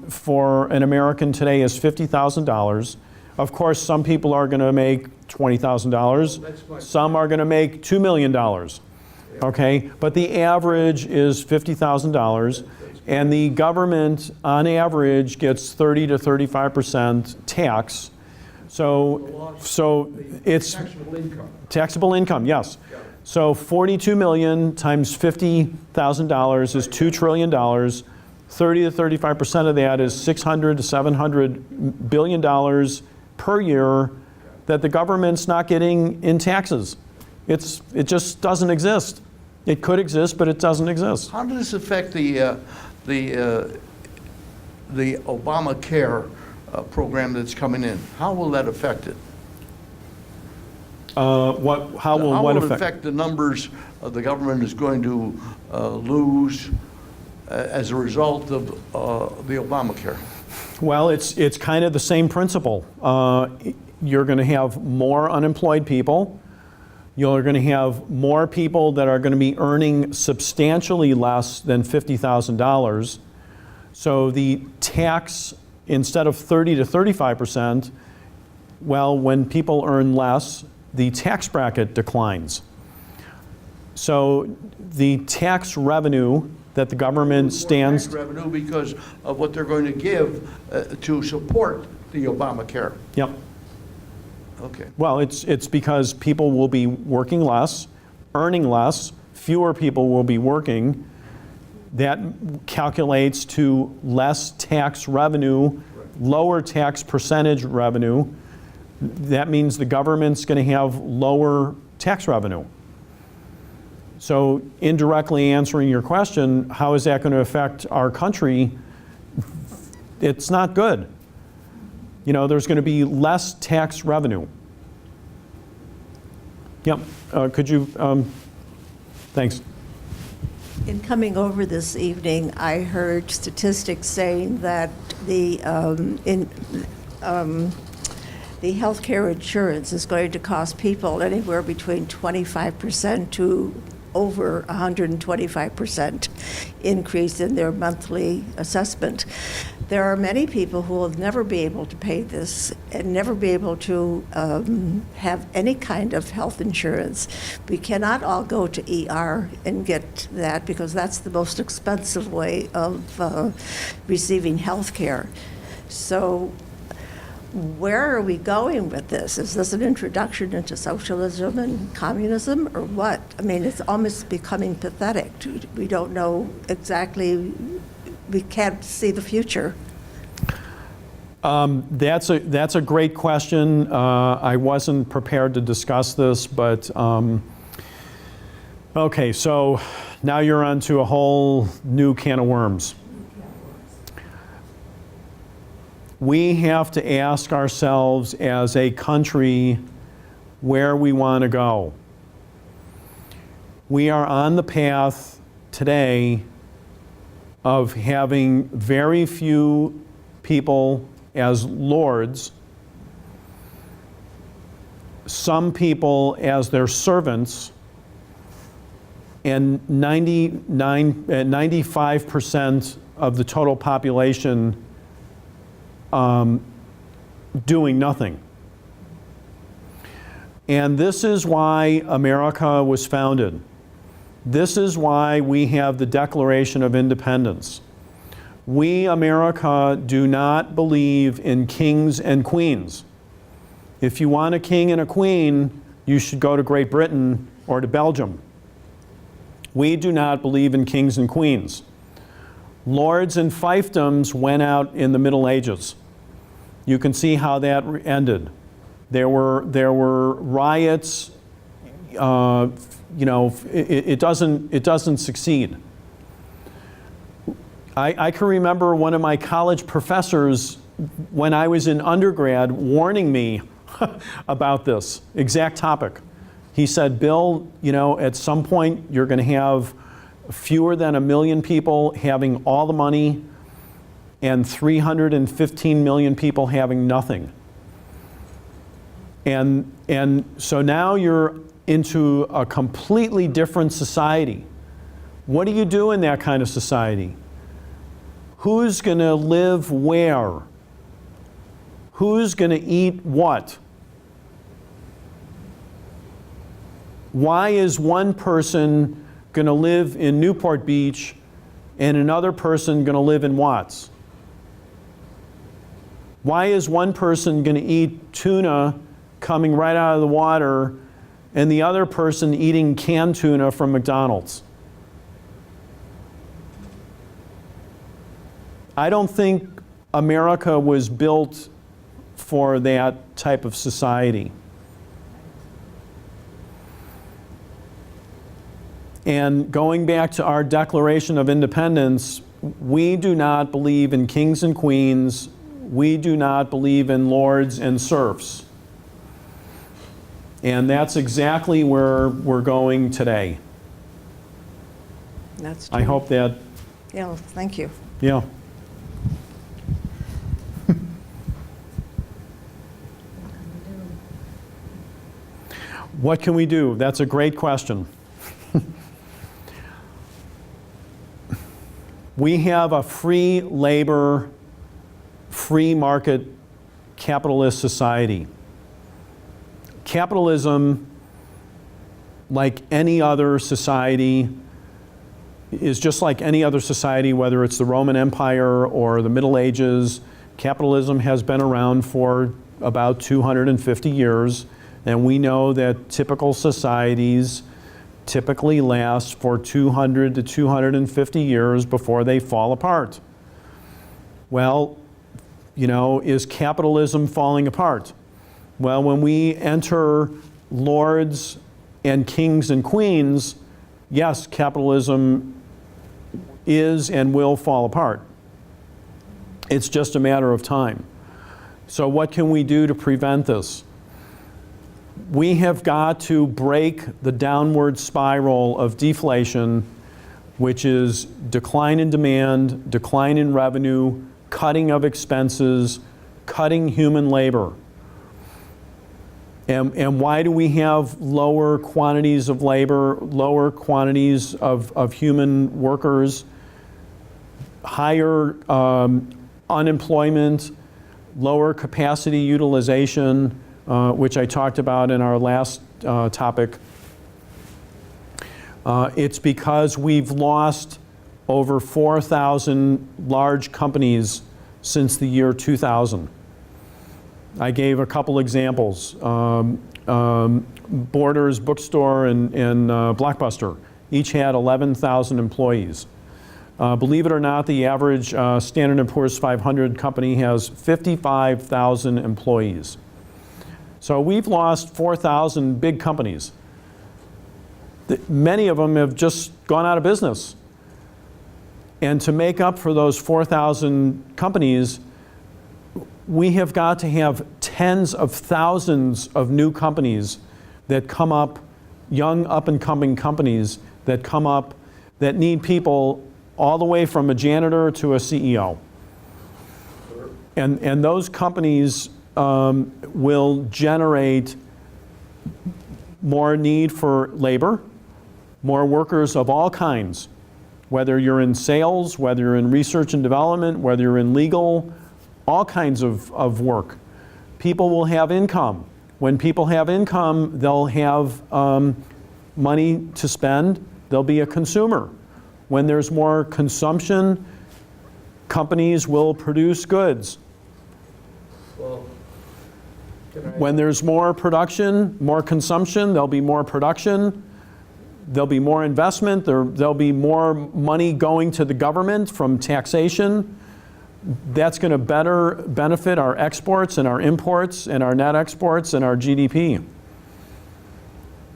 for an American today is $50,000. Of course, some people are going to make $20,000. Some are going to make $2 million. Okay, but the average is $50,000, and the government, on average, gets 30 to 35% tax. So it's taxable income. Yes. So 42 million times $50,000 is $2 trillion. 30 to 35% of that is $600 to $700 billion per year that the government's not getting in taxes. It just doesn't exist. It could exist, but it doesn't exist. How does this affect the Obamacare program that's coming in? How will that affect it? How will it affect the numbers the government is going to lose as a result of the Obamacare? Well, it's kind of the same principle. You're going to have more unemployed people. You're going to have more people that are going to be earning substantially less than $50,000. So the tax, instead of 30 to 35%, well, when people earn less, the tax bracket declines. So the tax revenue that the government stands... Tax revenue because of what they're going to give to support the Obamacare. Yep. Okay. Well, it's because people will be working less, earning less, fewer people will be working. That calculates to less tax revenue, lower tax percentage revenue. That means the government's going to have lower tax revenue. So indirectly answering your question, how is that going to affect our country? It's not good. You know, there's going to be less tax revenue. Yep. Could you, thanks. In coming over this evening, I heard statistics saying that the healthcare insurance is going to cost people anywhere between 25% to over 125% increase in their monthly assessment. There are many people who will never be able to pay this and never be able to have any kind of health insurance. We cannot all go to ER and get that because that's the most expensive way of receiving health care. So where are we going with this? Is this an introduction into socialism and communism, or what? I mean, it's almost becoming pathetic. We don't know exactly, we can't see the future. That's a great question. I wasn't prepared to discuss this, but okay, so now you're onto a whole new can of worms. we have to ask ourselves as a country where we want to go. We are on the path today of having very few people as lords, some people as their servants, and 95% of the total population doing nothing. And this is why America was founded. This is why we have the Declaration of Independence. We, America, do not believe in kings and queens. If you want a king and a queen, you should go to Great Britain or to Belgium. We do not believe in kings and queens. Lords and fiefdoms went out in the Middle Ages. You can see how that ended. There were riots. It doesn't succeed. I can remember one of my college professors when I was in undergrad warning me about this exact topic. He said, Bill, at some point you're going to have fewer than 1 million people having all the money and 315 million people having nothing. And so now you're into a completely different society. What do you do in that kind of society? Who's going to live where? Who's going to eat what? Why is one person going to live in Newport Beach and another person going to live in Watts? Why is one person going to eat tuna coming right out of the water and the other person eating canned tuna from McDonald's? I don't think America was built for that type of society. And going back to our Declaration of Independence, we do not believe in kings and queens. We do not believe in lords and serfs. And that's exactly where we're going today. That's true. I hope that, Yeah, well, thank you. yeah. What can we do? That's a great question. We have a free labor, free market capitalist society. Capitalism, like any other society, is just like any other society, whether it's the Roman Empire or the Middle Ages. Capitalism has been around for about 250 years, and we know that typical societies typically last for 200 to 250 years before they fall apart. Well, is capitalism falling apart? Well, when we enter lords and kings and queens, yes, capitalism is and will fall apart. It's just a matter of time. So what can we do to prevent this? We have got to break the downward spiral of deflation, which is decline in demand, decline in revenue, cutting of expenses, cutting human labor. And why do we have lower quantities of labor, lower quantities of human workers, higher unemployment, lower capacity utilization, which I talked about in our last topic? It's because we've lost over 4,000 large companies since the year 2000. I gave a couple examples. Borders Bookstore and Blockbuster each had 11,000 employees. Believe it or not, the average Standard & Poor's 500 company has 55,000 employees. So we've lost 4,000 big companies. Many of them have just gone out of business. And to make up for those 4,000 companies, we have got to have tens of thousands of new companies that come up, young up-and-coming companies that come up that need people all the way from a janitor to a CEO. And those companies will generate more need for labor, more workers of all kinds, whether you're in sales, whether you're in research and development, whether you're in legal, all kinds of work. People will have income. When people have income, they'll have money to spend. They'll be a consumer. When there's more consumption, companies will produce goods. Well, When there's more production, more consumption, there'll be more production. There'll be more investment. There'll be more money going to the government from taxation. That's going to better benefit our exports and our imports and our net exports and our GDP.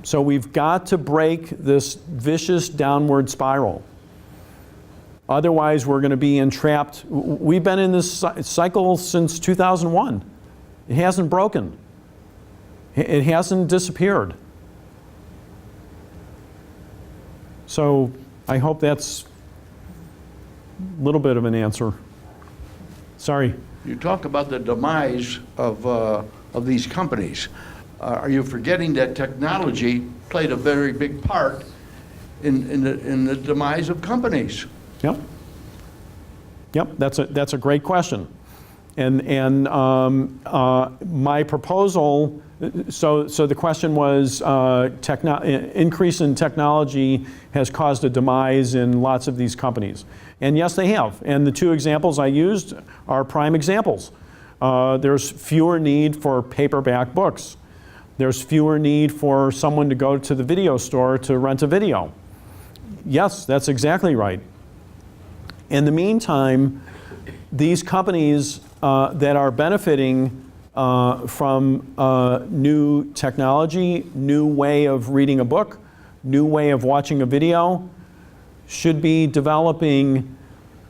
So we've got to break this vicious downward spiral. Otherwise, we're going to be entrapped. We've been in this cycle since 2001. It hasn't broken. It hasn't disappeared. So I hope that's a little bit of an answer. Sorry. You talk about the demise of these companies. Are you forgetting that technology played a very big part in the demise of companies? Yep. Yep, that's a great question. And my proposal, so the question was, increase in technology has caused a demise in lots of these companies. And yes, they have. And the two examples I used are prime examples. There's fewer need for paperback books. There's fewer need for someone to go to the video store to rent a video. Yes, that's exactly right. In the meantime, these companies that are benefiting from new technology, new way of reading a book, new way of watching a video, should be developing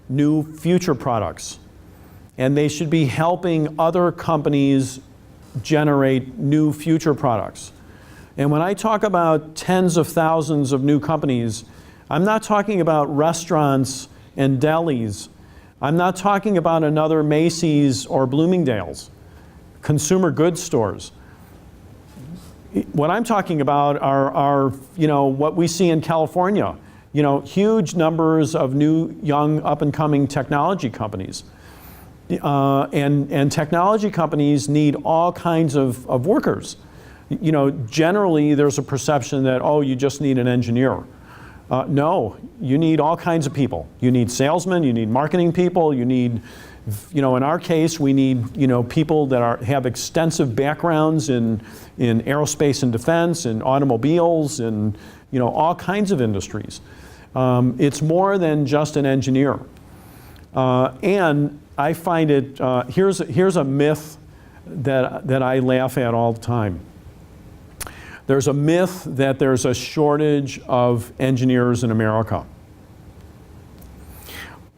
new future products. And they should be helping other companies generate new future products. And when I talk about tens of thousands of new companies, I'm not talking about restaurants and delis. I'm not talking about another Macy's or Bloomingdale's, consumer goods stores. What I'm talking about are what we see in California, huge numbers of new, young, up-and-coming technology companies. And technology companies need all kinds of workers. Generally there's a perception that, oh, you just need an engineer. No, you need all kinds of people. You need salesmen, you need marketing people, you need, in our case, we need, people that have extensive backgrounds in aerospace and defense and automobiles and, all kinds of industries. It's more than just an engineer. And I find it, here's a myth that I laugh at all the time. There's a myth that there's a shortage of engineers in America.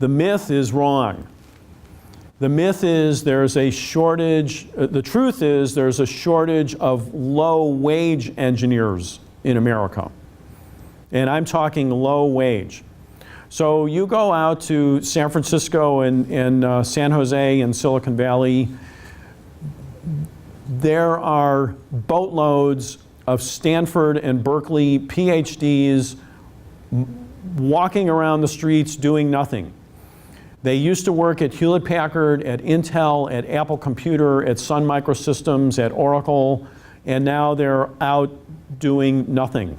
The myth is wrong. The myth is there's a shortage, the truth is there's a shortage of low-wage engineers in America. And I'm talking low wage. So you go out to San Francisco and San Jose and Silicon Valley, there are boatloads of Stanford and Berkeley PhDs walking around the streets doing nothing. They used to work at Hewlett Packard, at Intel, at Apple Computer, at Sun Microsystems, at Oracle, and now they're out doing nothing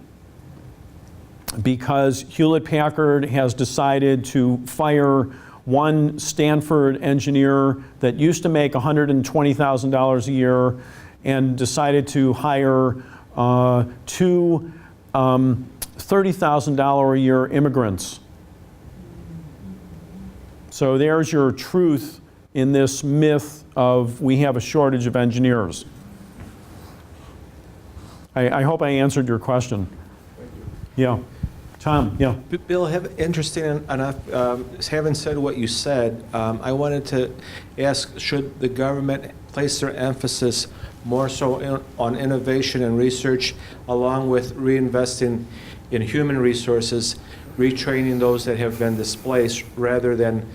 because Hewlett Packard has decided to fire one Stanford engineer that used to make $120,000 a year and decided to hire two $30,000 a year immigrants. So there's your truth in this myth of we have a shortage of engineers. I hope I answered your question. Thank you. Yeah. Tom, yeah. Bill, interesting enough, having said what you said, I wanted to ask, should the government place their emphasis more so on innovation and research, along with reinvesting in human resources, retraining those that have been displaced, rather than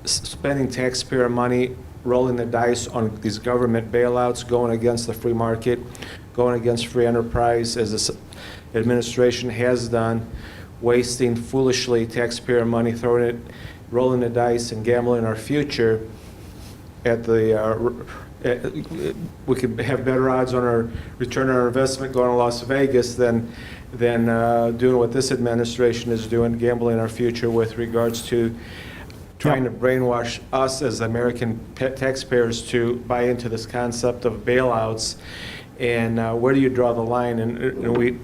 spending taxpayer money, rolling the dice on these government bailouts, going against the free market, going against free enterprise, as this administration has done, wasting foolishly taxpayer money, rolling the dice and gambling our future at the, we could have better odds on our return on our investment going to Las Vegas than doing what this administration is doing, gambling our future with regards to trying to brainwash us as American taxpayers to buy into this concept of bailouts. And where do you draw the line? And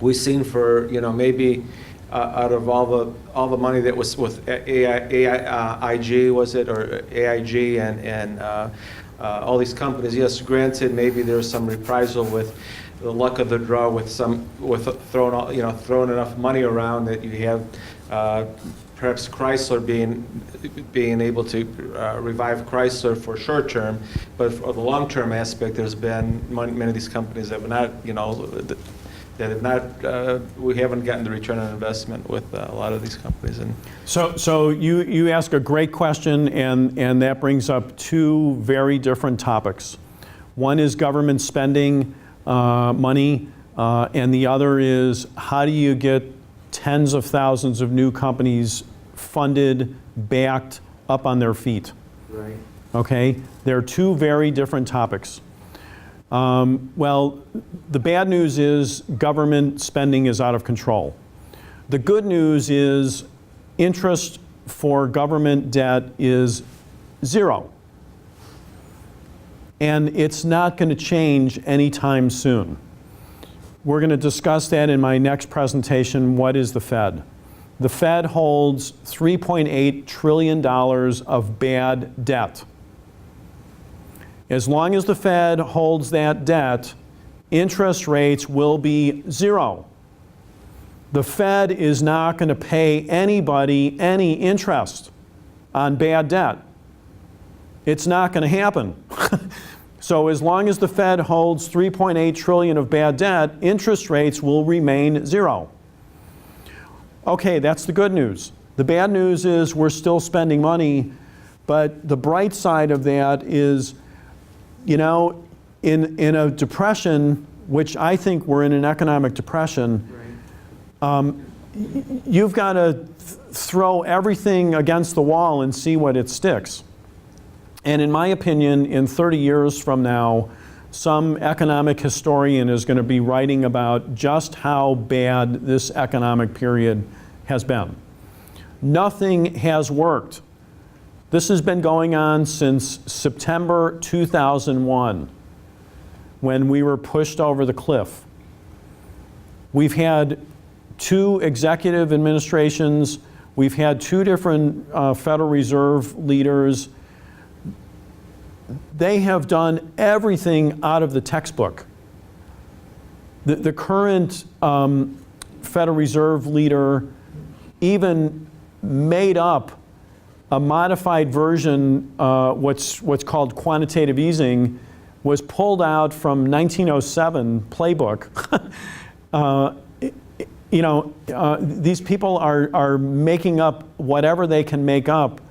we've seen for, maybe out of all the money that was with AIG, was it, or AIG and all these companies, yes, granted, maybe there's some reprisal with the luck of the draw with throwing enough money around that you have perhaps Chrysler being able to revive Chrysler for short term, but for the long term aspect, there's been many of these companies that have not, that have not, we haven't gotten the return on investment with a lot of these companies. And So you ask a great question, and that brings up two very different topics. One is government spending money, and the other is how do you get tens of thousands of new companies funded, backed, up on their feet. right. Okay? They're two very different topics. Well, the bad news is government spending is out of control. The good news is interest for government debt is zero. And it's not going to change anytime soon. We're going to discuss that in my next presentation. What is the Fed? The Fed holds $3.8 trillion of bad debt. As long as the Fed holds that debt, interest rates will be zero. The Fed is not going to pay anybody any interest on bad debt. It's not going to happen. So as long as the Fed holds $3.8 trillion of bad debt, interest rates will remain zero. Okay, that's the good news. The bad news is we're still spending money, but the bright side of that is, in a depression, which I think we're in an economic depression, you've got to throw everything against the wall and see what it sticks. And in my opinion, in 30 years from now, some economic historian is going to be writing about just how bad this economic period has been. Nothing has worked. This has been going on since September 2001, when we were pushed over the cliff. We've had two executive administrations. We've had two different Federal Reserve leaders. They have done everything out of the textbook. The current Federal Reserve leader even made up a modified version, what's called quantitative easing, was pulled out from 1907 playbook. These people are making up whatever they can make up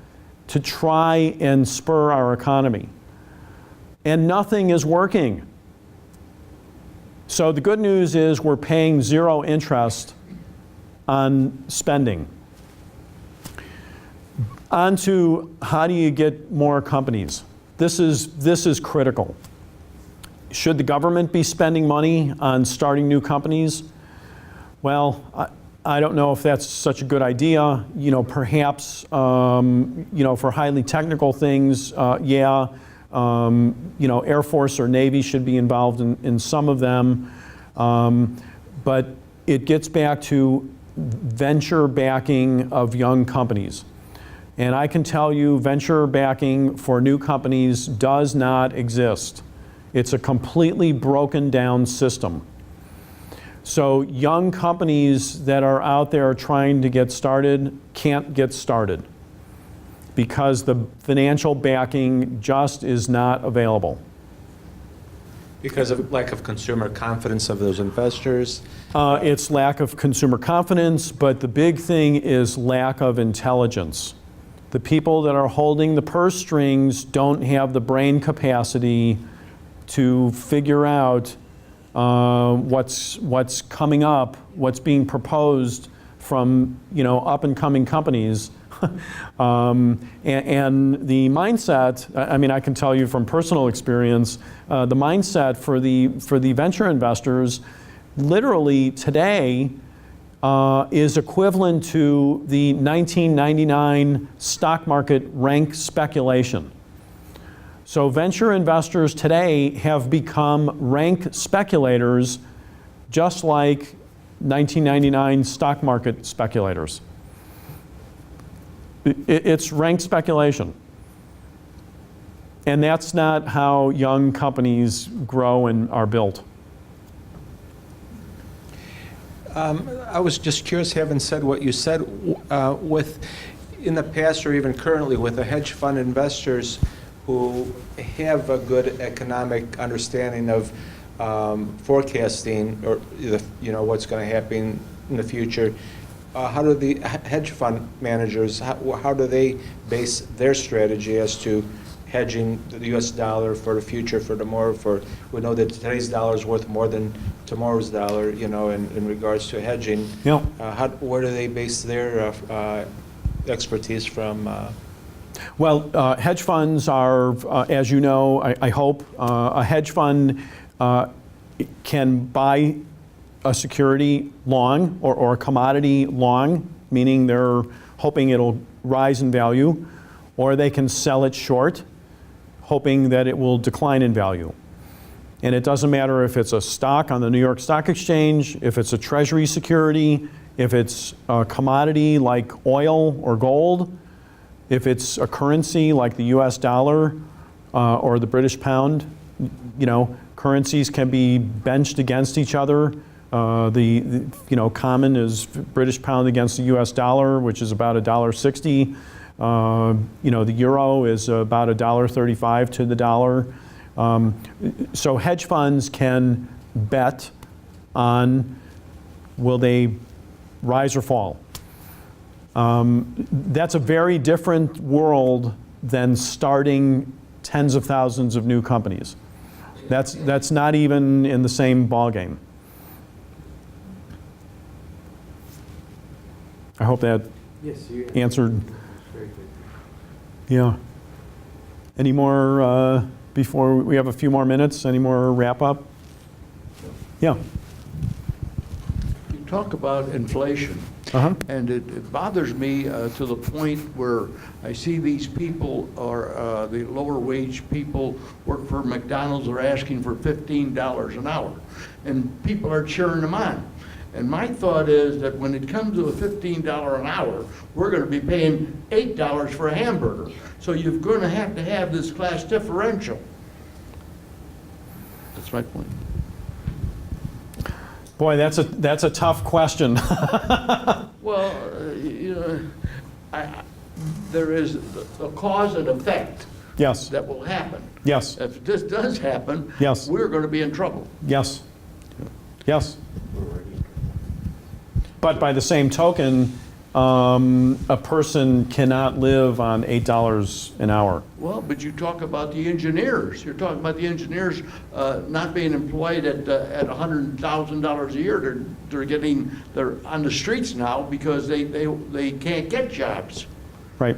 to try and spur our economy. And nothing is working. So the good news is we're paying zero interest on spending. On to how do you get more companies? This is critical. Should the government be spending money on starting new companies? Well, I don't know if that's such a good idea. Perhaps, for highly technical things, yeah. Air Force or Navy should be involved in some of them. But it gets back to venture backing of young companies. And I can tell you venture backing for new companies does not exist. It's a completely broken down system. So young companies that are out there trying to get started can't get started because the financial backing just is not available. Because of lack of consumer confidence of those investors? It's lack of consumer confidence, but the big thing is lack of intelligence. The people that are holding the purse strings don't have the brain capacity to figure out what's coming up, what's being proposed from up and coming companies, and the mindset. I mean, I can tell you from personal experience, the mindset for the venture investors, literally today, is equivalent to the 1999 stock market rank speculation. So venture investors today have become rank speculators just like 1999 stock market speculators. It's rank speculation. And that's not how young companies grow and are built. I was just curious, having said what you said, with in the past or even currently with the hedge fund investors who have a good economic understanding of forecasting or what's going to happen in the future, how do the hedge fund managers, how do they base their strategy as to hedging the U.S. dollar for the future, we know that today's dollar is worth more than tomorrow's dollar, in regards to hedging. Yeah. Where do they base their expertise from? Well, hedge funds are, as you know, I hope, a hedge fund can buy a security long or a commodity long, meaning they're hoping it'll rise in value, or they can sell it short, hoping that it will decline in value. And it doesn't matter if it's a stock on the New York Stock Exchange, if it's a treasury security, if it's a commodity like oil or gold, if it's a currency like the US dollar or the British pound. Currencies can be benched against each other. Common is British pound against the US dollar, which is about $1.60. The euro is about $1.35 to the dollar. So hedge funds can bet on will they rise or fall. That's a very different world than starting tens of thousands of new companies. That's not even in the same ballgame. I hope that answered. Yeah. Any more before we have a few more minutes? Any more wrap up? Yeah. You talk about inflation. Uh-huh. And it bothers me to the point where I see these people, or the lower wage people, work for McDonald's, are asking for $15 an hour. And people are cheering them on. And my thought is that when it comes to a $15 an hour, we're going to be paying $8 for a hamburger. So you're going to have this class differential. That's my point. Boy, that's a tough question. Well, there is a cause and effect Yes. that will happen. Yes. If this does happen, Yes. we're going to be in trouble. Yes. Yes. But by the same token, a person cannot live on $8 an hour. Well, but you talk about the engineers. You're talking about the engineers not being employed at $100,000 a year. They're on the streets now because they can't get jobs. Right.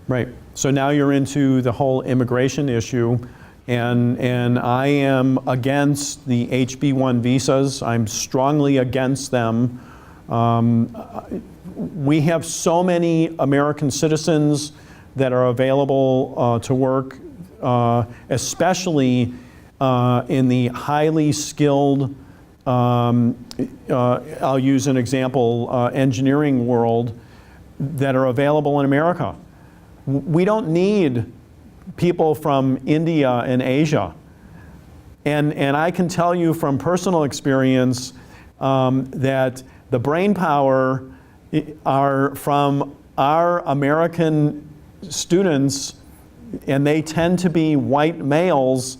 Right. So now you're into the whole immigration issue, and I am against the HB1 visas. I'm strongly against them. We have so many American citizens that are available to work, especially in the highly skilled, I'll use an example, engineering world, that are available in America. We don't need people from India and Asia. And I can tell you from personal experience, that the brain power are from our American students, and they tend to be white males,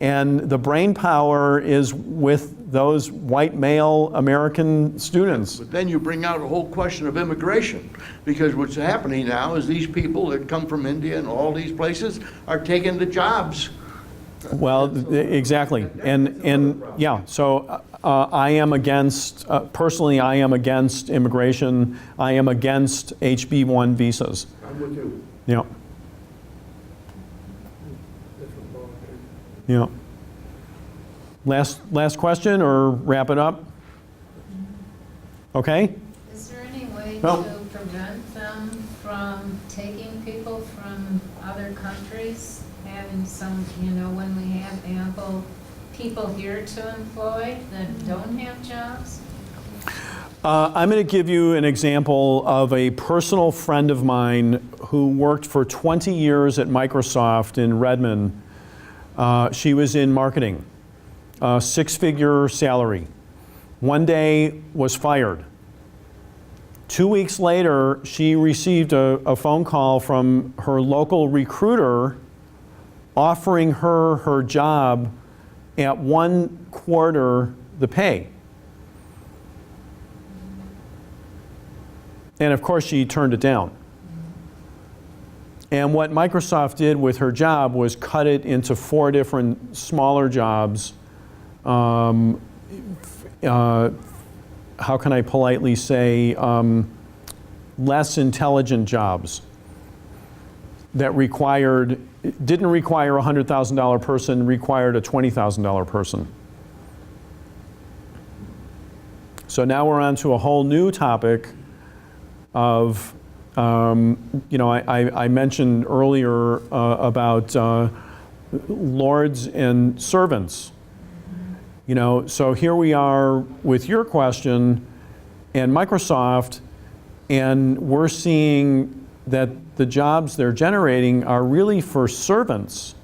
and the brain power is with those white male American students. But then you bring out a whole question of immigration, because what's happening now is these people that come from India and all these places are taking the jobs. Well, exactly. And yeah, so I am against, personally, I am against immigration. I am against HB1 visas. I'm with you. Yeah, Different ballgame. yeah. Last question, or wrap it up? Okay? Is there any way No. to prevent them from taking people from other countries, having some, when we have ample people here to employ that don't have jobs? I'm going to give you an example of a personal friend of mine who worked for 20 years at Microsoft in Redmond. She was in marketing, six-figure salary. One day was fired. 2 weeks later, she received a phone call from her local recruiter offering her her job at 1/4 the pay. And of course, she turned it down. And what Microsoft did with her job was cut it into 4 different smaller jobs. How can I politely say, less intelligent jobs that didn't require a $100,000 person, required a $20,000 person. So now we're on to a whole new topic of, I mentioned earlier about lords and servants. So here we are with your question and Microsoft, and we're seeing that the jobs they're generating are really for servants.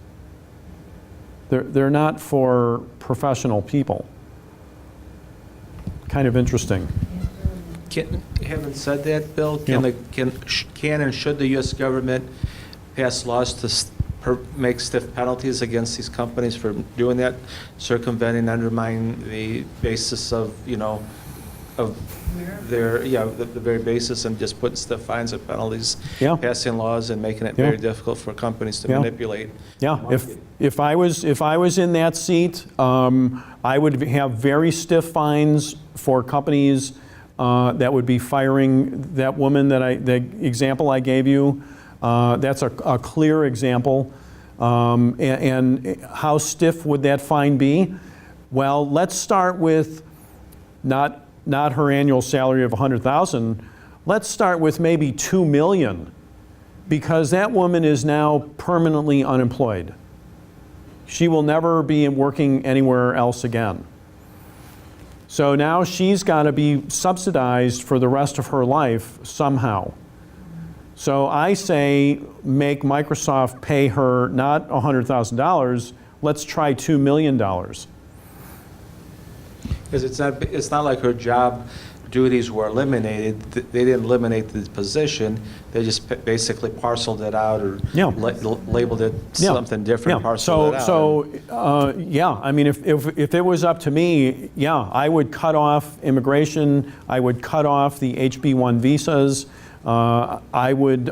They're not for professional people. Kind of interesting. Having said that, Bill, can and should the U.S. government pass laws to make stiff penalties against these companies for doing that, circumventing, undermining the basis of the very basis, and just putting stiff fines and penalties, Yeah. passing laws and making it Yeah. very difficult for companies to Yeah. manipulate? Yeah, if I was in that seat, I would have very stiff fines for companies that would be firing that woman the example I gave you. That's a clear example. And how stiff would that fine be? Well, let's start with not her annual salary of $100,000. Let's start with maybe $2 million, because that woman is now permanently unemployed. She will never be working anywhere else again. So now she's got to be subsidized for the rest of her life somehow. So I say make Microsoft pay her not $100,000, let's try $2 million. Because it's not like her job duties were eliminated. They didn't eliminate the position. They just basically parceled it out, or Yeah. labeled it something different, parceled it out. So yeah, I mean, if it was up to me, yeah, I would cut off immigration. I would cut off the HB1 visas. I would,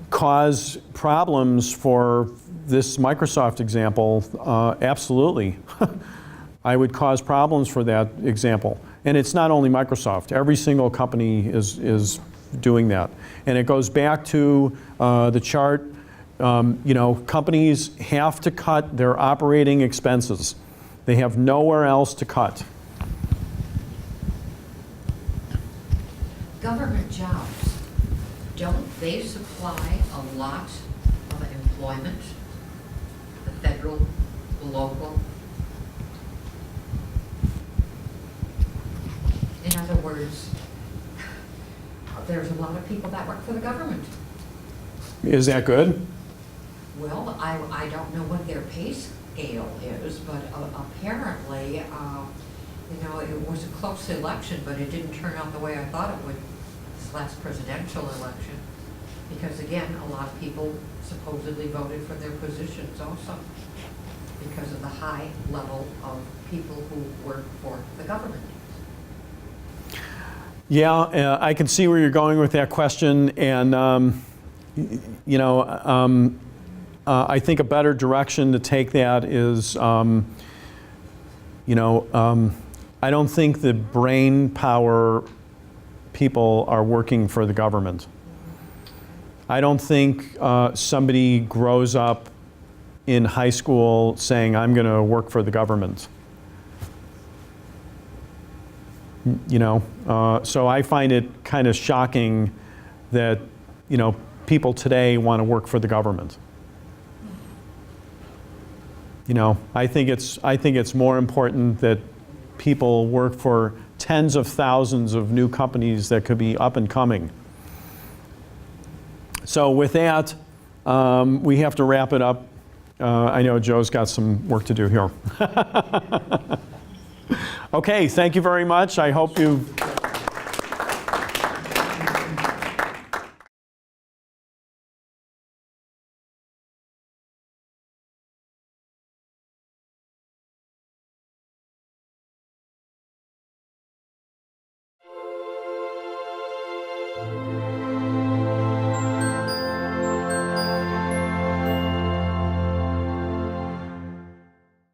cause problems for this Microsoft example. Absolutely. I would cause problems for that example. And it's not only Microsoft. Every single company is doing that. And it goes back to the chart. Companies have to cut their operating expenses. They have nowhere else to cut. Government jobs, don't they supply a lot of employment? The federal, the local? In other words, there's a lot of people that work for the government. Is that good? Well, I I don't know what their pay scale is, but apparently, you know, it was a close election, but it didn't turn out the way I thought it would this last presidential election. Because again, a lot of people supposedly voted for their positions also because of the high level of people who work for the government. Yeah, I can see where you're going with that question, and you know, I think a better direction to take that is, you know, I don't think the brain power people are working for the government. I don't think somebody grows up in high school saying, I'm going to work for the government. You know, so I find it kind of shocking that, you know, people today want to work for the government. You know, I think it's more important that people work for tens of thousands of new companies that could be up and coming. So with that, we have to wrap it up. I know Joe's got some work to do here. Okay, thank you very much. I hope you've